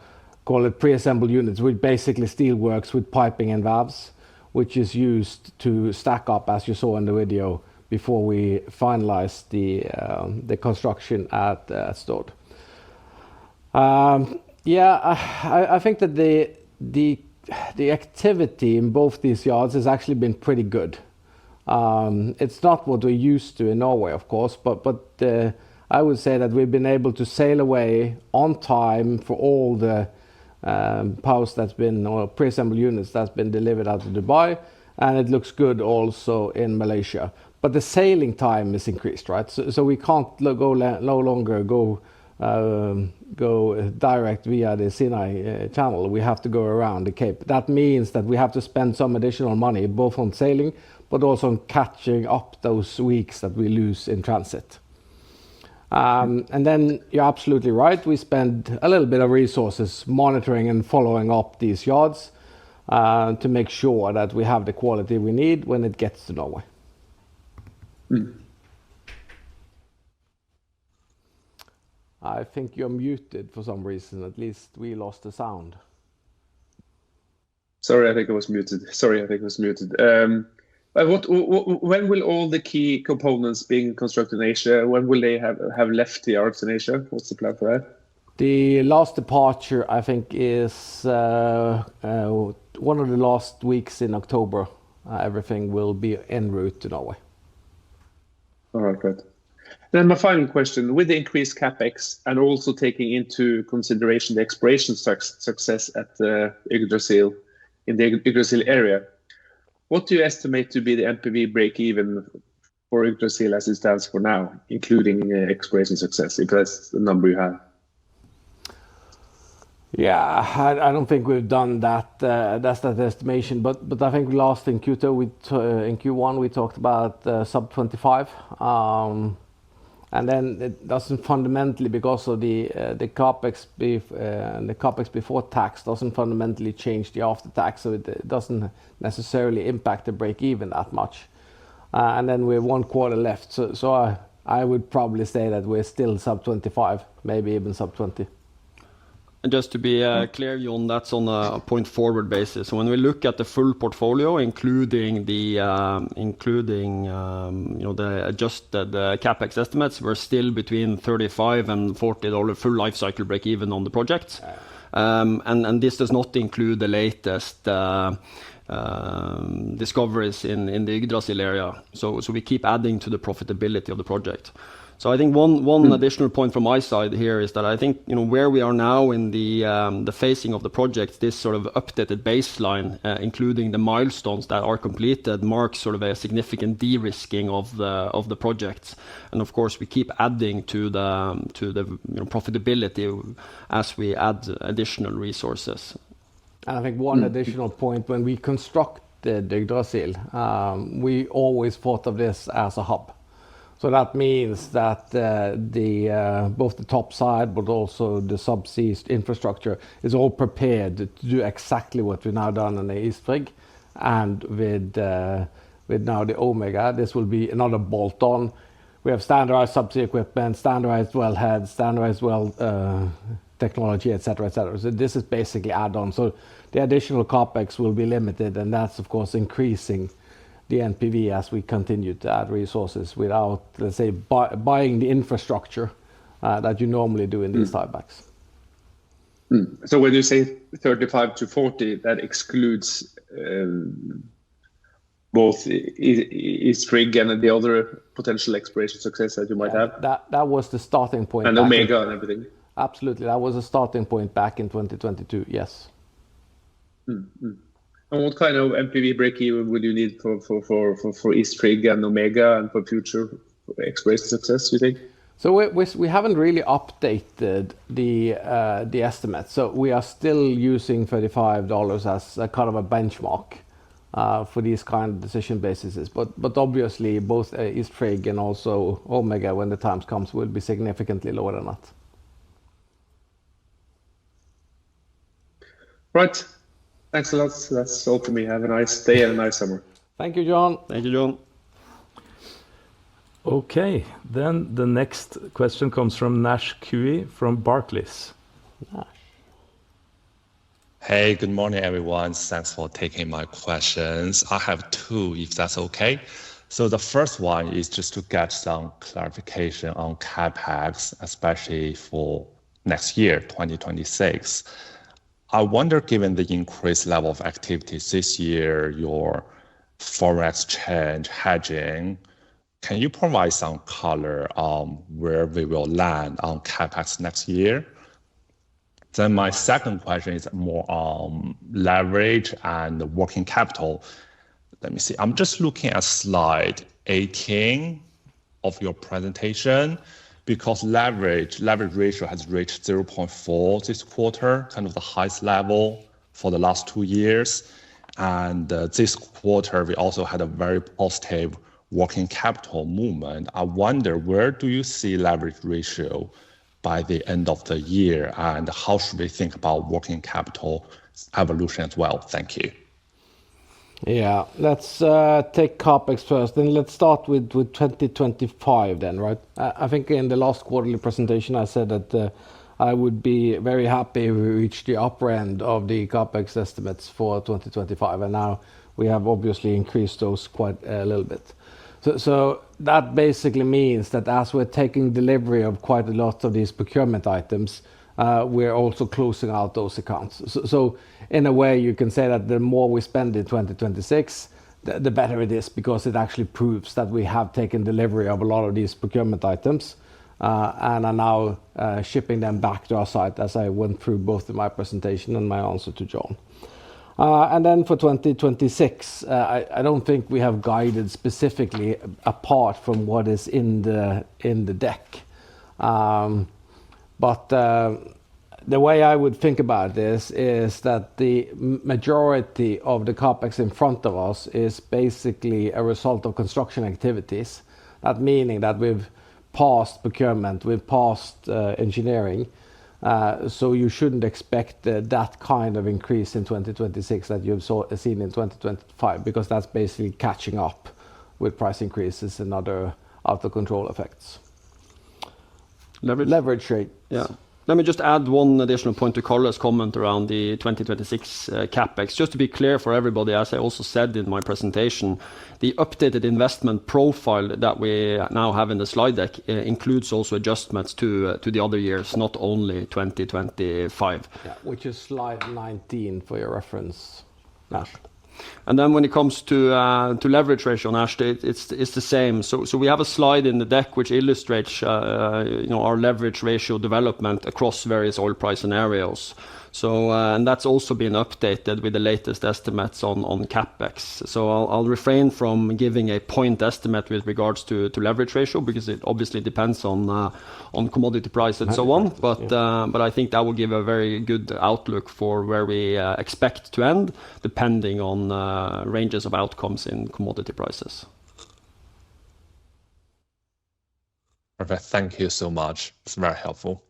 call it pre-assembled units, which basically steel works with piping and valves, which is used to stack up, as you saw in the video, before we finalize the construction at Stord. I think that the activity in both these yards has actually been pretty good. It's not what we're used to in Norway, of course, but I would say that we've been able to sail away on time for all the PAUs that's been, or pre-assembled units that's been delivered out of Dubai, and it looks good also in Malaysia. But the sailing time is increased, right? So we can't no longer go direct via the Sinai Channel. We have to go around the Cape. That means that we have to spend some additional money, both on sailing, but also on catching up those weeks that we lose in transit. And then you're absolutely right. We spend a little bit of resources monitoring and following up these yards to make sure that we have the quality we need when it gets to Norway. I think you're muted for some reason. At least we lost the sound. Sorry, I think I was muted. When will all the key components being constructed in Asia, when will they have left the yards in Asia? What's the plan for that? The last departure, I think, is one of the last weeks in October. Everything will be en route to Norway. All right, great. Then my final question, with the increased capex and also taking into consideration the exploration success at Yggdrasil, in the Yggdrasil area, what do you estimate to be the NPV break-even for Yggdrasil as it stands for now, including exploration success, if that's the number you have? Yeah, I don't think we've done that. That's that estimation, but I think last in in Q1 we talked about sub 25, and then it doesn't fundamentally, because of the capex before tax doesn't fundamentally change the after tax, so it doesn't necessarily impact the break even that much. And then we have 1 quarter left, so I would probably say that we're still sub 25, maybe even sub 20. And just to be clear, Jon, that's on a point forward basis. So when we look at the full portfolio, including the the adjusted capex estimates, we're still between $35 and $40 full life cycle break even on the projects. And this does not include the latest discoveries in the Yggdrasil area. So we keep adding to the profitability of the project. So I think one additional point from my side here is that I think where we are now in the phasing of the project, this sort of updated baseline, including the milestones that are completed, marks sort of a significant de-risking of the projects. And of course, we keep adding to the profitability as we add additional resources. And I think one additional point, when we constructed Yggdrasil, we always thought of this as a hub. So that means that both the top side, but also the subsea infrastructure is all prepared to do exactly what we've now done in the East Frigg. And with now the Omega, this will be another bolt-on. We have standardized subsea equipment, standardized wellheads, standardized well technology, etc., etc. So this is basically add-on. So the additional capex will be limited, and that's of course increasing the NPV as we continue to add resources without, let's say, buying the infrastructure that you normally do in these tiebacks. So when you say 35 to 40, that excludes both East Frigg and the other potential exploration success that you might have? That was the starting point. And Omega and everything? Absolutely. That was a starting point back in 2022, yes. And what kind of NPV break-even would you need for East Frigg and Omega and for future exploration success, you think? So we haven't really updated the estimate. So we are still using $35 as a kind of a benchmark for these kind of decision bases. But obviously both East Frigg and also Omega, when the time comes, will be significantly lower than that. Right. Thanks a lot. That's all for me. Have a nice day and a nice summer. Thank you, John. Thank you, John. Okay, then the next question comes from Nash Cui from Barclays. Nash. Hey, good morning, everyone. Thanks for taking my questions. I have two, if that's okay. So the first one is just to get some clarification on CapEx, especially for next year, 2026. I wonder, given the increased level of activities this year, your foreign exchange hedging, can you provide some color on where we will land on CapEx next year? Then my second question is more on leverage and working capital. Let me see. I'm just looking at slide 18 of your presentation, because leverage ratio has reached 0.4 this quarter, kind of the highest level for the last 2 years. And this quarter, we also had a very positive working capital movement. I wonder, where do you see leverage ratio by the end of the year, and how should we think about working capital evolution as well? Thank you. Yeah, let's take CapEx first. Then let's start with 2025 then, right? I think in the last quarterly presentation, I said that I would be very happy if we reach the upper end of the CapEx estimates for 2025. And now we have obviously increased those quite a little bit. So that basically means that as we're taking delivery of quite a lot of these procurement items, we're also closing out those accounts. So in a way, you can say that the more we spend in 2026, the better it is, because it actually proves that we have taken delivery of a lot of these procurement items and are now shipping them back to our site, as I went through both in my presentation and my answer to John. And then for 2026, I don't think we have guided specifically apart from what is in the deck. But the way I would think about this is that the majority of the CapEx in front of us is basically a result of construction activities. That meaning that we've passed procurement, we've passed engineering. So you shouldn't expect that kind of increase in 2026 that you've seen in 2025, because that's basically catching up with price increases and other out of control effects. Leverage rate. Yeah. Let me just add one additional point to Karl's comment around the 2026 capex. Just to be clear for everybody, as I also said in my presentation, the updated investment profile that we now have in the slide deck includes also adjustments to the other years, not only 2025. Yeah, which is slide 19 for your reference, Nash. And then when it comes to leverage ratio, Nash, it's the same. So we have a slide in the deck which illustrates our leverage ratio development across various oil price scenarios. So and that's also been updated with the latest estimates on capex. So I'll refrain from giving a point estimate with regards to leverage ratio because it obviously depends on commodity price and so on. But I think that will give a very good outlook for where we expect to end, depending on ranges of outcomes in commodity prices. Perfect. Thank you so much. It's very helpful.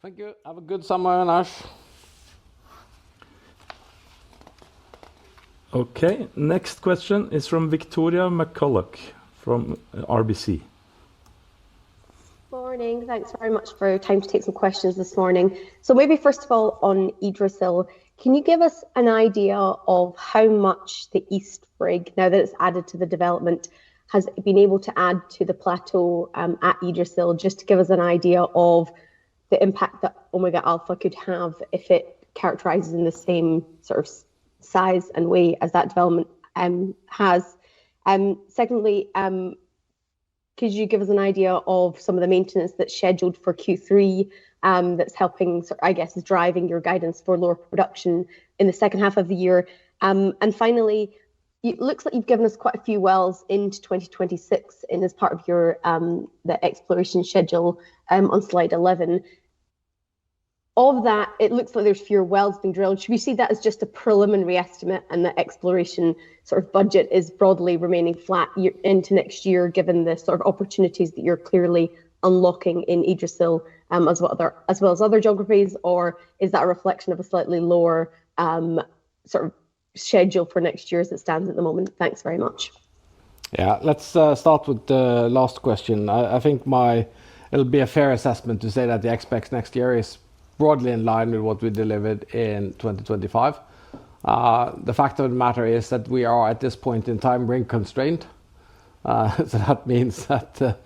Thank you. Have a good summer, Nash. Okay, next question is from Victoria McCulloch from RBC. Morning, thanks very much for your time to take some questions this morning. So maybe first of all on Yggdrasil, can you give us an idea of how much the East Frigg, now that it's added to the development, has been able to add to the plateau at Yggdrasil, just to give us an idea of the impact that Omega Alpha could have if it characterizes in the same sort of size and way as that development has. Secondly, could you give us an idea of some of the maintenance that's scheduled for Q3 that's helping, I guess, is driving your guidance for lower production in the second half of the year? And finally, it looks like you've given us quite a few wells into 2026 in as part of your the exploration schedule on slide 11. Of that, it looks like there's fewer wells being drilled. Should we see that as just a preliminary estimate and the exploration sort of budget is broadly remaining flat into next year, given the sort of opportunities that you're clearly unlocking in Yggdrasil as well as other geographies? Or is that a reflection of a slightly lower sort of schedule for next year as it stands at the moment? Thanks very much. Yeah, let's start with the last question. I think it'll be a fair assessment to say that the expex next year is broadly in line with what we delivered in 2025. The fact of the matter is that we are at this point in time rig constrained. So that means that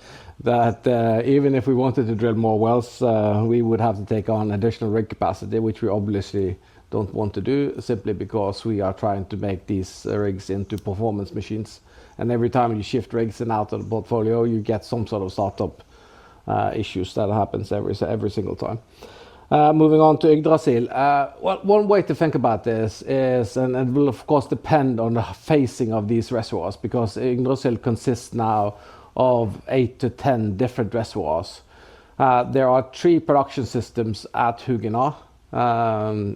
even if we wanted to drill more wells, we would have to take on additional rig capacity, which we obviously don't want to do, simply because we are trying to make these rigs into performance machines. And every time you shift rigs in out of the portfolio, you get some sort of startup issues that happens every single time. Moving on to Yggdrasil. Well, one way to think about this is, and it will of course depend on the phasing of these reservoirs, because Yggdrasil consists now of 8 to 10 different reservoirs. There are 3 production systems at Hugina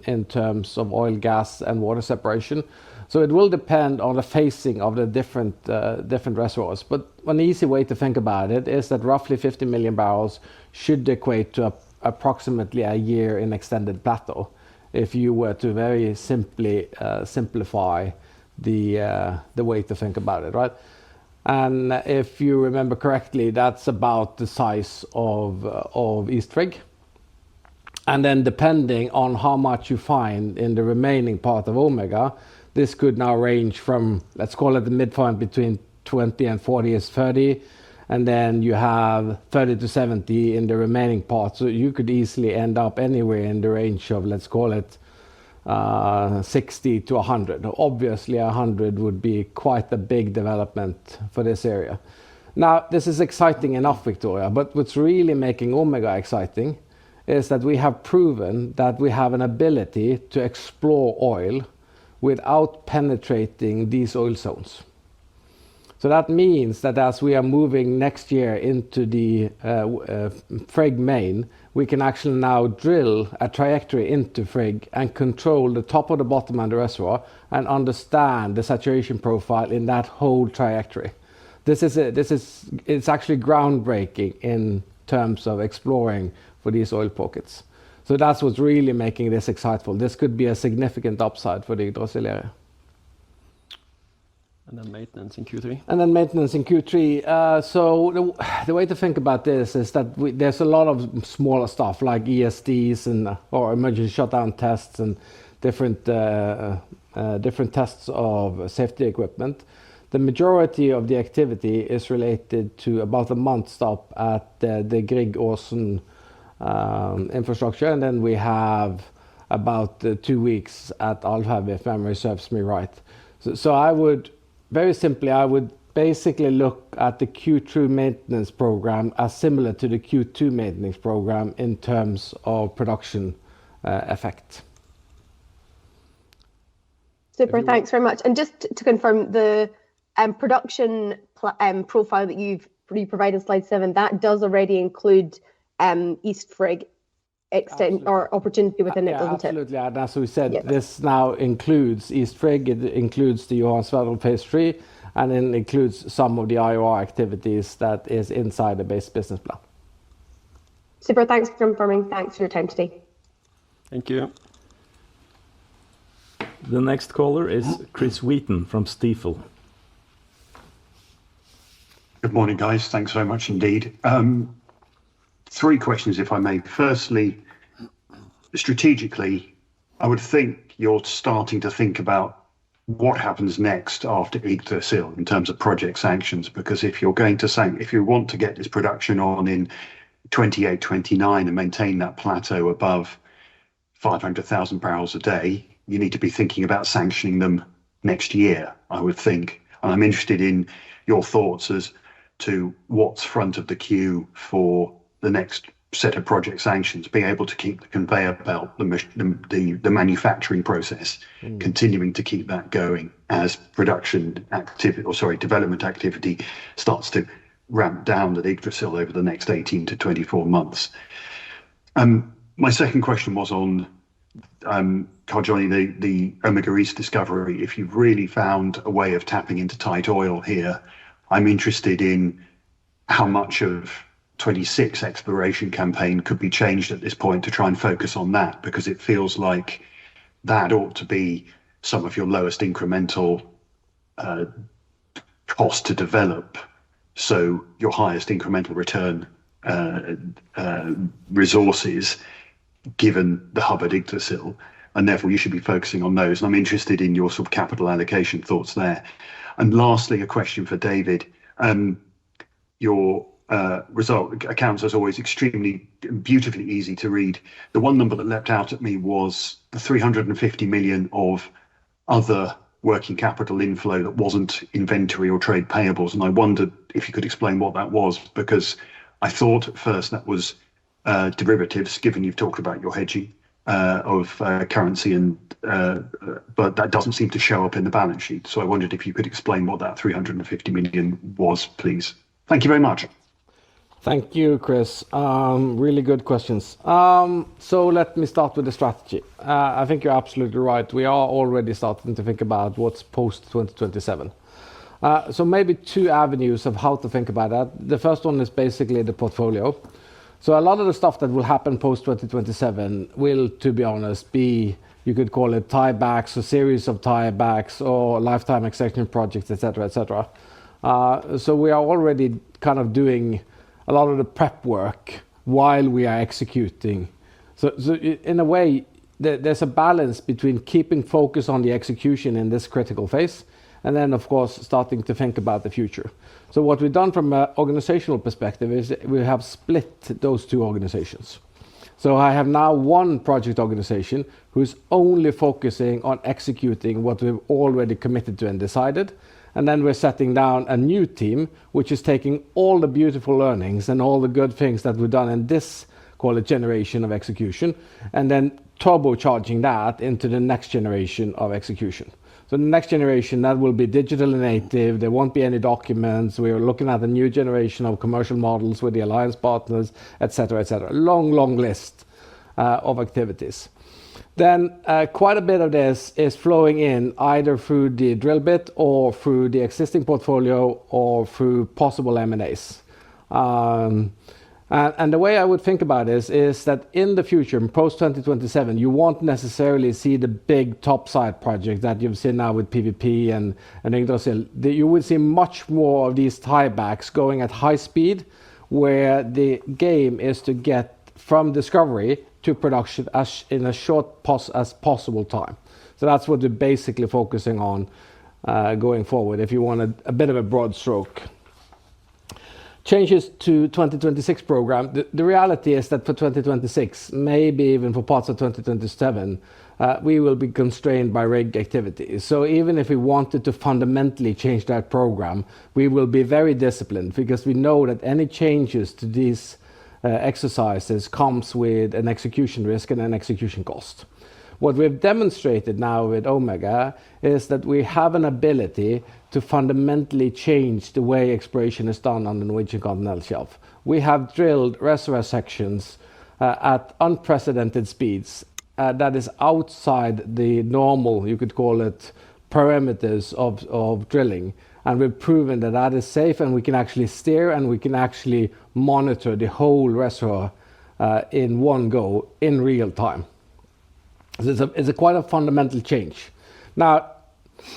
in terms of oil, gas, and water separation. So it will depend on the phasing of the different reservoirs. But one easy way to think about it is that roughly 50 million barrels should equate to approximately a year in extended plateau, if you were to very simply simplify the way to think about it, right? And if you remember correctly, that's about the size of East Frigg. And then depending on how much you find in the remaining part of Omega, this could now range from, let's call it the midpoint between 20 and 40 is 30. And then you have 30 to 70 in the remaining part. So you could easily end up anywhere in the range of, let's call it 60 to 100. Obviously, 100 would be quite a big development for this area. Now, this is exciting enough, Victoria, but what's really making Omega exciting is that we have proven that we have an ability to explore oil without penetrating these oil zones. So that means that as we are moving next year into the Frigg main, we can actually now drill a trajectory into Frigg and control the top of the bottom of the reservoir and understand the saturation profile in that whole trajectory. It's actually groundbreaking in terms of exploring for these oil pockets. So that's what's really making this exciteful. This could be a significant upside for the Yggdrasil area. And then maintenance in Q3. And then maintenance in Q3. So the way to think about this is that there's a lot of smaller stuff like ESDs and or emergency shutdown tests and different tests of safety equipment. The majority of the activity is related to about a month stop at the Grieg Aasen infrastructure, and then we have about 2 weeks at Alvheim, if memory serves me right. So I would, very simply, I would basically look at the Q2 maintenance program as similar to the Q2 maintenance program in terms of production effect. Super, thanks very much. And just to confirm, the production profile that you provided slide 7, that does already include East Frigg extent or opportunity within it, doesn't absolutely. it? And as we said, this now includes East Frigg, it includes the Johan Sverdrup phase 3, and it includes some of the IOR activities that is inside the base business plan. Super, thanks for confirming. Thanks for your time today. Thank you. The next caller is Chris Wheaton from Stifel. Good morning, guys. Thanks very much indeed. 3 questions, if I may. Firstly, strategically, I would think you're starting to think about what happens next after Yggdrasil in terms of project sanctions, because if you're going to if you want to get this production on in 28, 29 and maintain that plateau above 500,000 barrels a day, you need to be thinking about sanctioning them next year, I would think. And I'm interested in your thoughts as to what's front of the queue for the next set of project sanctions, being able to keep the conveyor belt, the manufacturing process, continuing to keep that going as production activity, development activity starts to ramp down at Yggdrasil over the next 18 to 24 months. My second question was on Karl-Johnny, the Omega East discovery. If you've really found a way of tapping into tight oil here, I'm interested in how much of 26 exploration campaign could be changed at this point to try and focus on that, because it feels like that ought to be some of your lowest incremental cost to develop, so your highest incremental return resources, given the hub at Yggdrasil, and therefore you should be focusing on those. And I'm interested in your sort of capital allocation thoughts there. And lastly, a question for David. Your result accounts, as always, extremely beautifully easy to read. The one number that leapt out at me was the 350 million of other working capital inflow that wasn't inventory or trade payables. And I wondered if you could explain what that was, because I thought at first that was derivatives, given you've talked about your hedging of currency, and but that doesn't seem to show up in the balance sheet. So I wondered if you could explain what that 350 million was, please. Thank you very much. Thank you, Chris. Really good questions. So let me start with the strategy. I think you're absolutely right. We are already starting to think about what's post 2027. So maybe 2 avenues of how to think about that. The first one is basically the portfolio. So a lot of the stuff that will happen post 2027 will, to be honest, be, you could call it tiebacks, a series of tiebacks or lifetime extension projects, etc., etc. So we are already kind of doing a lot of the prep work while we are executing. So in a way, there's a balance between keeping focus on the execution in this critical phase, and then, of course, starting to think about the future. So what we've done from an organizational perspective is we have split those 2 organizations. So I have now one project organization who's only focusing on executing what we've already committed to and decided. And then we're setting down a new team, which is taking all the beautiful learnings and all the good things that we've done in this, call it, generation of execution, and then turbocharging that into the next generation of execution. So the next generation, that will be digital native. There won't be any documents. We are looking at a new generation of commercial models with the alliance partners, etc., etc. Long, long list of activities. Then quite a bit of this is flowing in either through the drill bit or through the existing portfolio or through possible M&As. And the way I would think about this is that in the future, post 2027, you won't necessarily see the big topside project that you've seen now with PVP and Yggdrasil. You will see much more of these tiebacks going at high speed, where the game is to get from discovery to production in a short as possible time. So that's what we're basically focusing on going forward, if you want a bit of a broad stroke. Changes to 2026 program. The reality is that for 2026, maybe even for parts of 2027, we will be constrained by rig activity. So even if we wanted to fundamentally change that program, we will be very disciplined, because we know that any changes to these exercises comes with an execution risk and an execution cost. What we've demonstrated now with Omega is that we have an ability to fundamentally change the way exploration is done on the Norwegian continental shelf. We have drilled reservoir sections at unprecedented speeds that is outside the normal, you could call it, parameters of drilling. And we've proven that that is safe, and we can actually steer and we can actually monitor the whole reservoir in one go in real time. So it's quite a fundamental change. Now,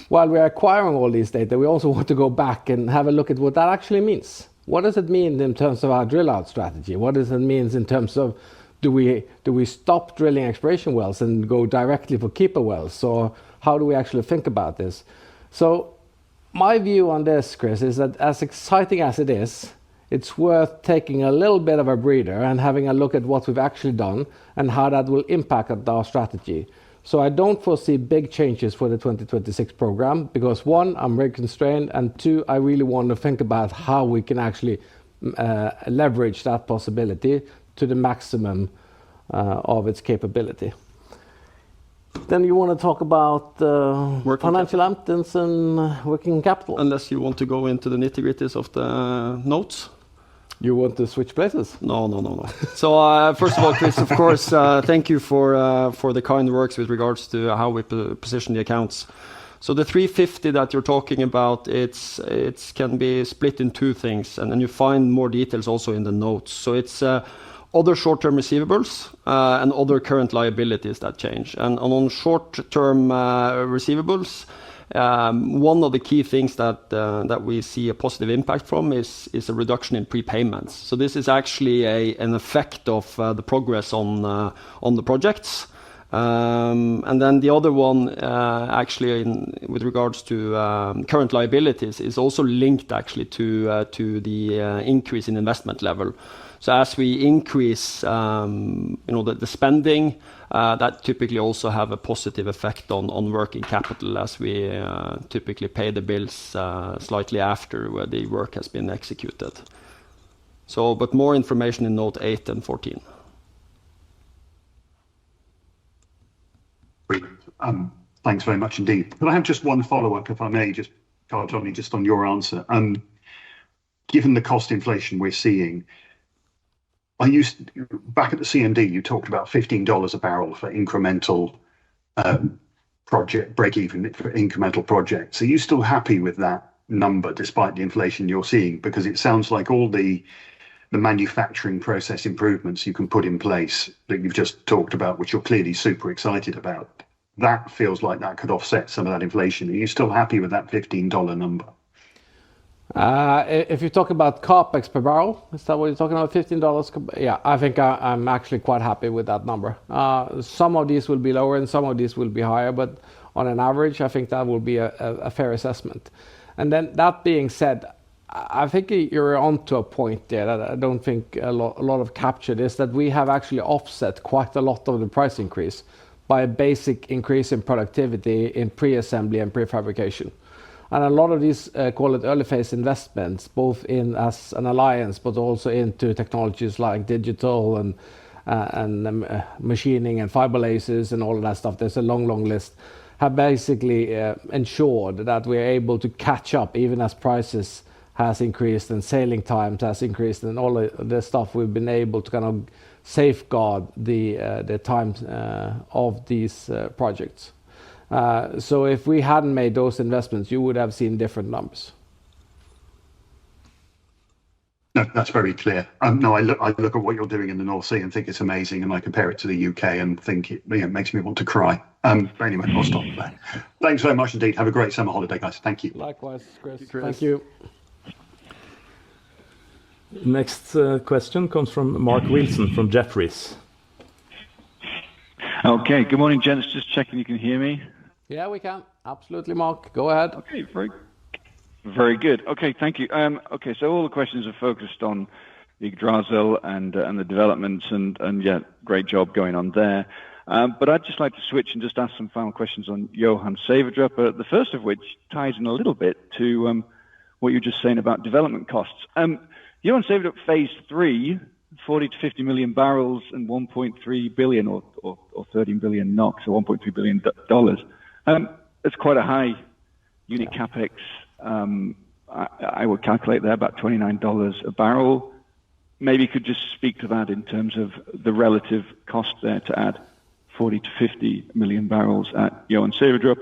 while we're acquiring all these data, we also want to go back and have a look at what that actually means. What does it mean in terms of our drill out strategy? What does it mean in terms of do we stop drilling exploration wells and go directly for keeper wells? So how do we actually think about this? So my view on this, Chris, is that as exciting as it is, it's worth taking a little bit of a breather and having a look at what we've actually done and how that will impact our strategy. So I don't foresee big changes for the 2026 program, because one, I'm rig constrained, and two, I really want to think about how we can actually leverage that possibility to the maximum of its capability. Then you want to talk about financial items and working capital. Unless you want to go into the nitty-gritties of the notes. You want to switch places? No. So first of all, Chris, of course, thank you for the kind words with regards to how we position the accounts. So the 350 that you're talking about, it can be split in two things, and then you find more details also in the notes. So it's other short-term receivables and other current liabilities that change. And on short-term receivables, one of the key things that we see a positive impact from is a reduction in prepayments. So this is actually an effect of the progress on the projects. And then the other one, actually, with regards to current liabilities, is also linked actually to the increase in investment level. So as we increase, the spending, that typically also have a positive effect on working capital, as we typically pay the bills slightly after where the work has been executed. So, but more information in note 8 and 14. Thanks very much indeed. But I have just one follow-up, if I may, just, Carl, Johnny, just on your answer. Given the cost inflation we're seeing, back at the CMD, you talked about $15 a barrel for incremental project break-even for incremental projects. Are you still happy with that number despite the inflation you're seeing? Because it sounds like all the manufacturing process improvements you can put in place that you've just talked about, which you're clearly super excited about, that feels like that could offset some of that inflation. Are you still happy with that $15 number? If you talk about CapEx per barrel, is that what you're talking about? $15? Yeah, I think I'm actually quite happy with that number. Some of these will be lower and some of these will be higher, but on an average, I think that will be a fair assessment. And then that being said, I think you're onto a point there that I don't think a lot of captured is that we have actually offset quite a lot of the price increase by a basic increase in productivity in pre-assembly and prefabrication. And a lot of these, call it early phase investments, both in as an alliance, but also into technologies like digital and machining and fiber lasers and all of that stuff. There's a long list. Have basically ensured that we're able to catch up even as prices has increased and sailing times has increased and all of the stuff. We've been able to kind of safeguard the times of these projects. So if we hadn't made those investments, you would have seen different numbers. No, that's very clear. No, I look at what you're doing in the North Sea and think it's amazing, and I compare it to the UK and think it makes me want to cry. But anyway, I'll stop there. Thanks very much indeed. Have a great summer holiday, guys. Thank you. Likewise, Chris. Thank you. Next question comes from Mark Wilson from Jefferies. Okay, good morning, gents. Just checking you can hear me. Yeah, we can. Absolutely, Mark. Go ahead. Okay, very good. Okay, thank you. Okay, so all the questions are focused on Yggdrasil and the developments, and yeah, great job going on there. But I'd just like to switch and just ask some final questions on Johan Sverdrup, the first of which ties in a little bit to what you were just saying about development costs. Johan Sverdrup Phase 3, 40 to 50 million barrels and 1.3 billion or 13 billion NOK, so $1.3 billion. It's quite a high unit capex. I would calculate there about $29 a barrel. Maybe you could just speak to that in terms of the relative cost there to add 40 to 50 million barrels at Johan Sverdrup.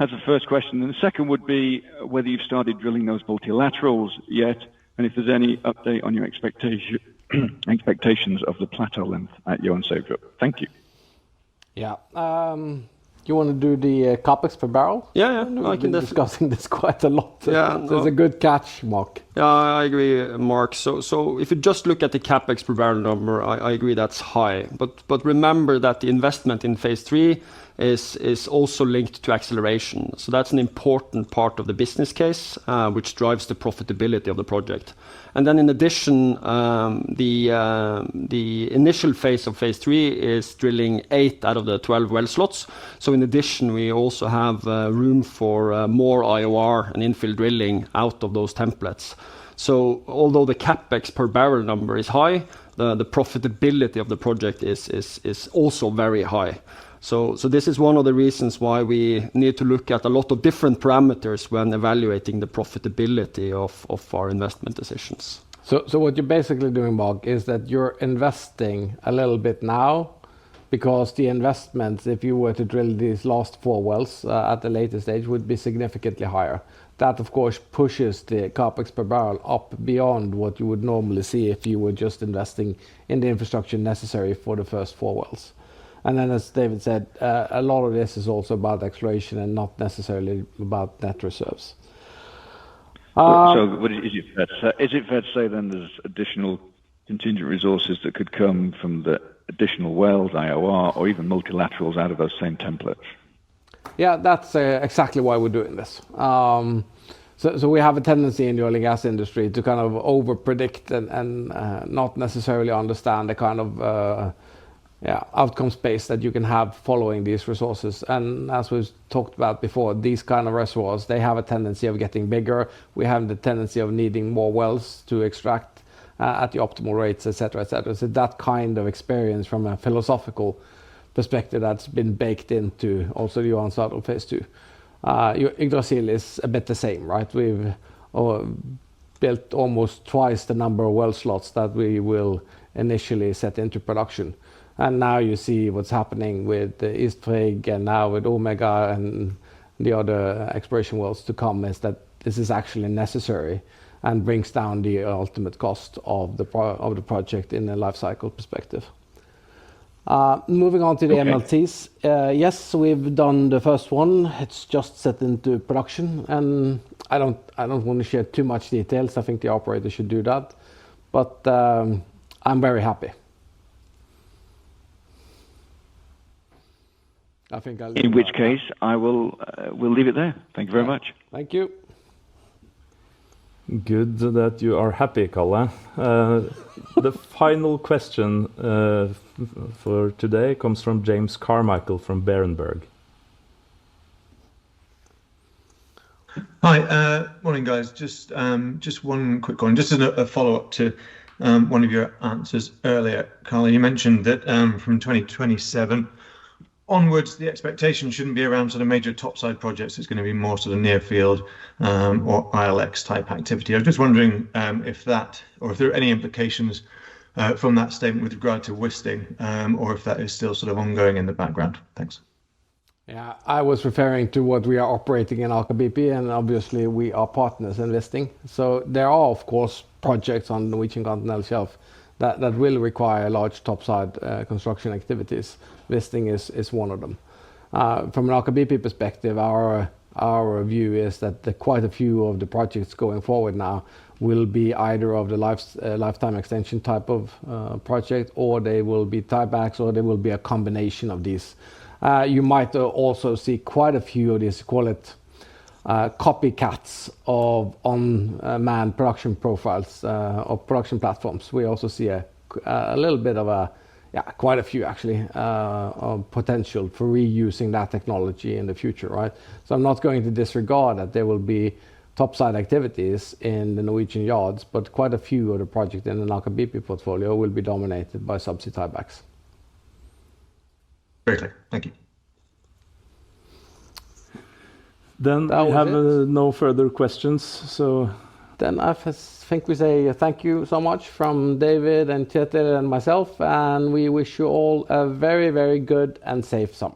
That's the first question. And the second would be whether you've started drilling those multilaterals yet, and if there's any update on your expectations of the plateau length at Johan Sverdrup. Thank you. Yeah. You want to do the capex per barrel? Yeah, I can discussing this quite a lot. Yeah, it's a good catch, Mark. Yeah, I agree, Mark. So if you just look at the capex per barrel number, I agree that's high. But remember that the investment in Phase 3 is also linked to acceleration. So that's an important part of the business case, which drives the profitability of the project. And then in addition, the initial phase of Phase 3 is drilling 8 out of the 12 well slots. So in addition, we also have room for more IOR and infill drilling out of those templates. So although the capex per barrel number is high, the profitability of the project is also very high. So this is one of the reasons why we need to look at a lot of different parameters when evaluating the profitability of our investment decisions. So what you're basically doing, Mark, is that you're investing a little bit now, because the investments, if you were to drill these last 4 wells at the later stage, would be significantly higher. That, of course, pushes the capex per barrel up beyond what you would normally see if you were just investing in the infrastructure necessary for the first 4 wells. And then, as David said, a lot of this is also about exploration and not necessarily about net reserves. So is it fair to say then there's additional contingent resources that could come from the additional wells, IOR, or even multilaterals out of those same templates? Yeah, that's exactly why we're doing this. So we have a tendency in the oil and gas industry to kind of over-predict and not necessarily understand the kind of outcome space that you can have following these resources. And as we've talked about before, these kind of reservoirs, they have a tendency of getting bigger. We have the tendency of needing more wells to extract at the optimal rates, etc., etc. So that kind of experience from a philosophical perspective that's been baked into also the Johan Sverdrup Phase 2. Yggdrasil is a bit the same, right? We've built almost twice the number of well slots that we will initially set into production. And now you see what's happening with the East Frigg and now with Omega and the other exploration wells to come, is that this is actually necessary and brings down the ultimate cost of the project in a life cycle perspective. Moving on to the MLTs. Yes, we've done the first one. It's just set into production, and I don't want to share too much details. I think the operator should do that, but I'm very happy. I think in which case, we'll leave it there. Thank you very much. Thank you. Good that you are happy, Kalle. The final question for today comes from James Carmichael from Berenberg. Hi, morning guys. Just one quick one, just as a follow-up to one of your answers earlier, Kalle. You mentioned that from 2027 onwards, the expectation shouldn't be around sort of major topside projects. It's going to be more sort of near field or ILX type activity. I was just wondering if there are any implications from that statement with regard to Wisting, or if that is still sort of ongoing in the background. Thanks. Yeah, I was referring to what we are operating in Aker BP, and obviously we are partners investing. So there are, of course, projects on the Norwegian continental shelf that will require large topside construction activities. Wisting is one of them. From an Aker BP perspective, our view is that quite a few of the projects going forward now will be either of the lifetime extension type of project, or they will be tiebacks, or they will be a combination of these. You might also see quite a few of these, call it copycats of unmanned production profiles of production platforms. We also see a little bit of quite a few actually, of potential for reusing that technology in the future, right? So I'm not going to disregard that there will be topside activities in the Norwegian yards, but quite a few of the projects in the Aker BP portfolio will be dominated by subsea tiebacks. Very clear. Thank you. Then we have no further questions. So then I think we say thank you so much from David and Kjetil and myself, and we wish you all a very, very good and safe summer.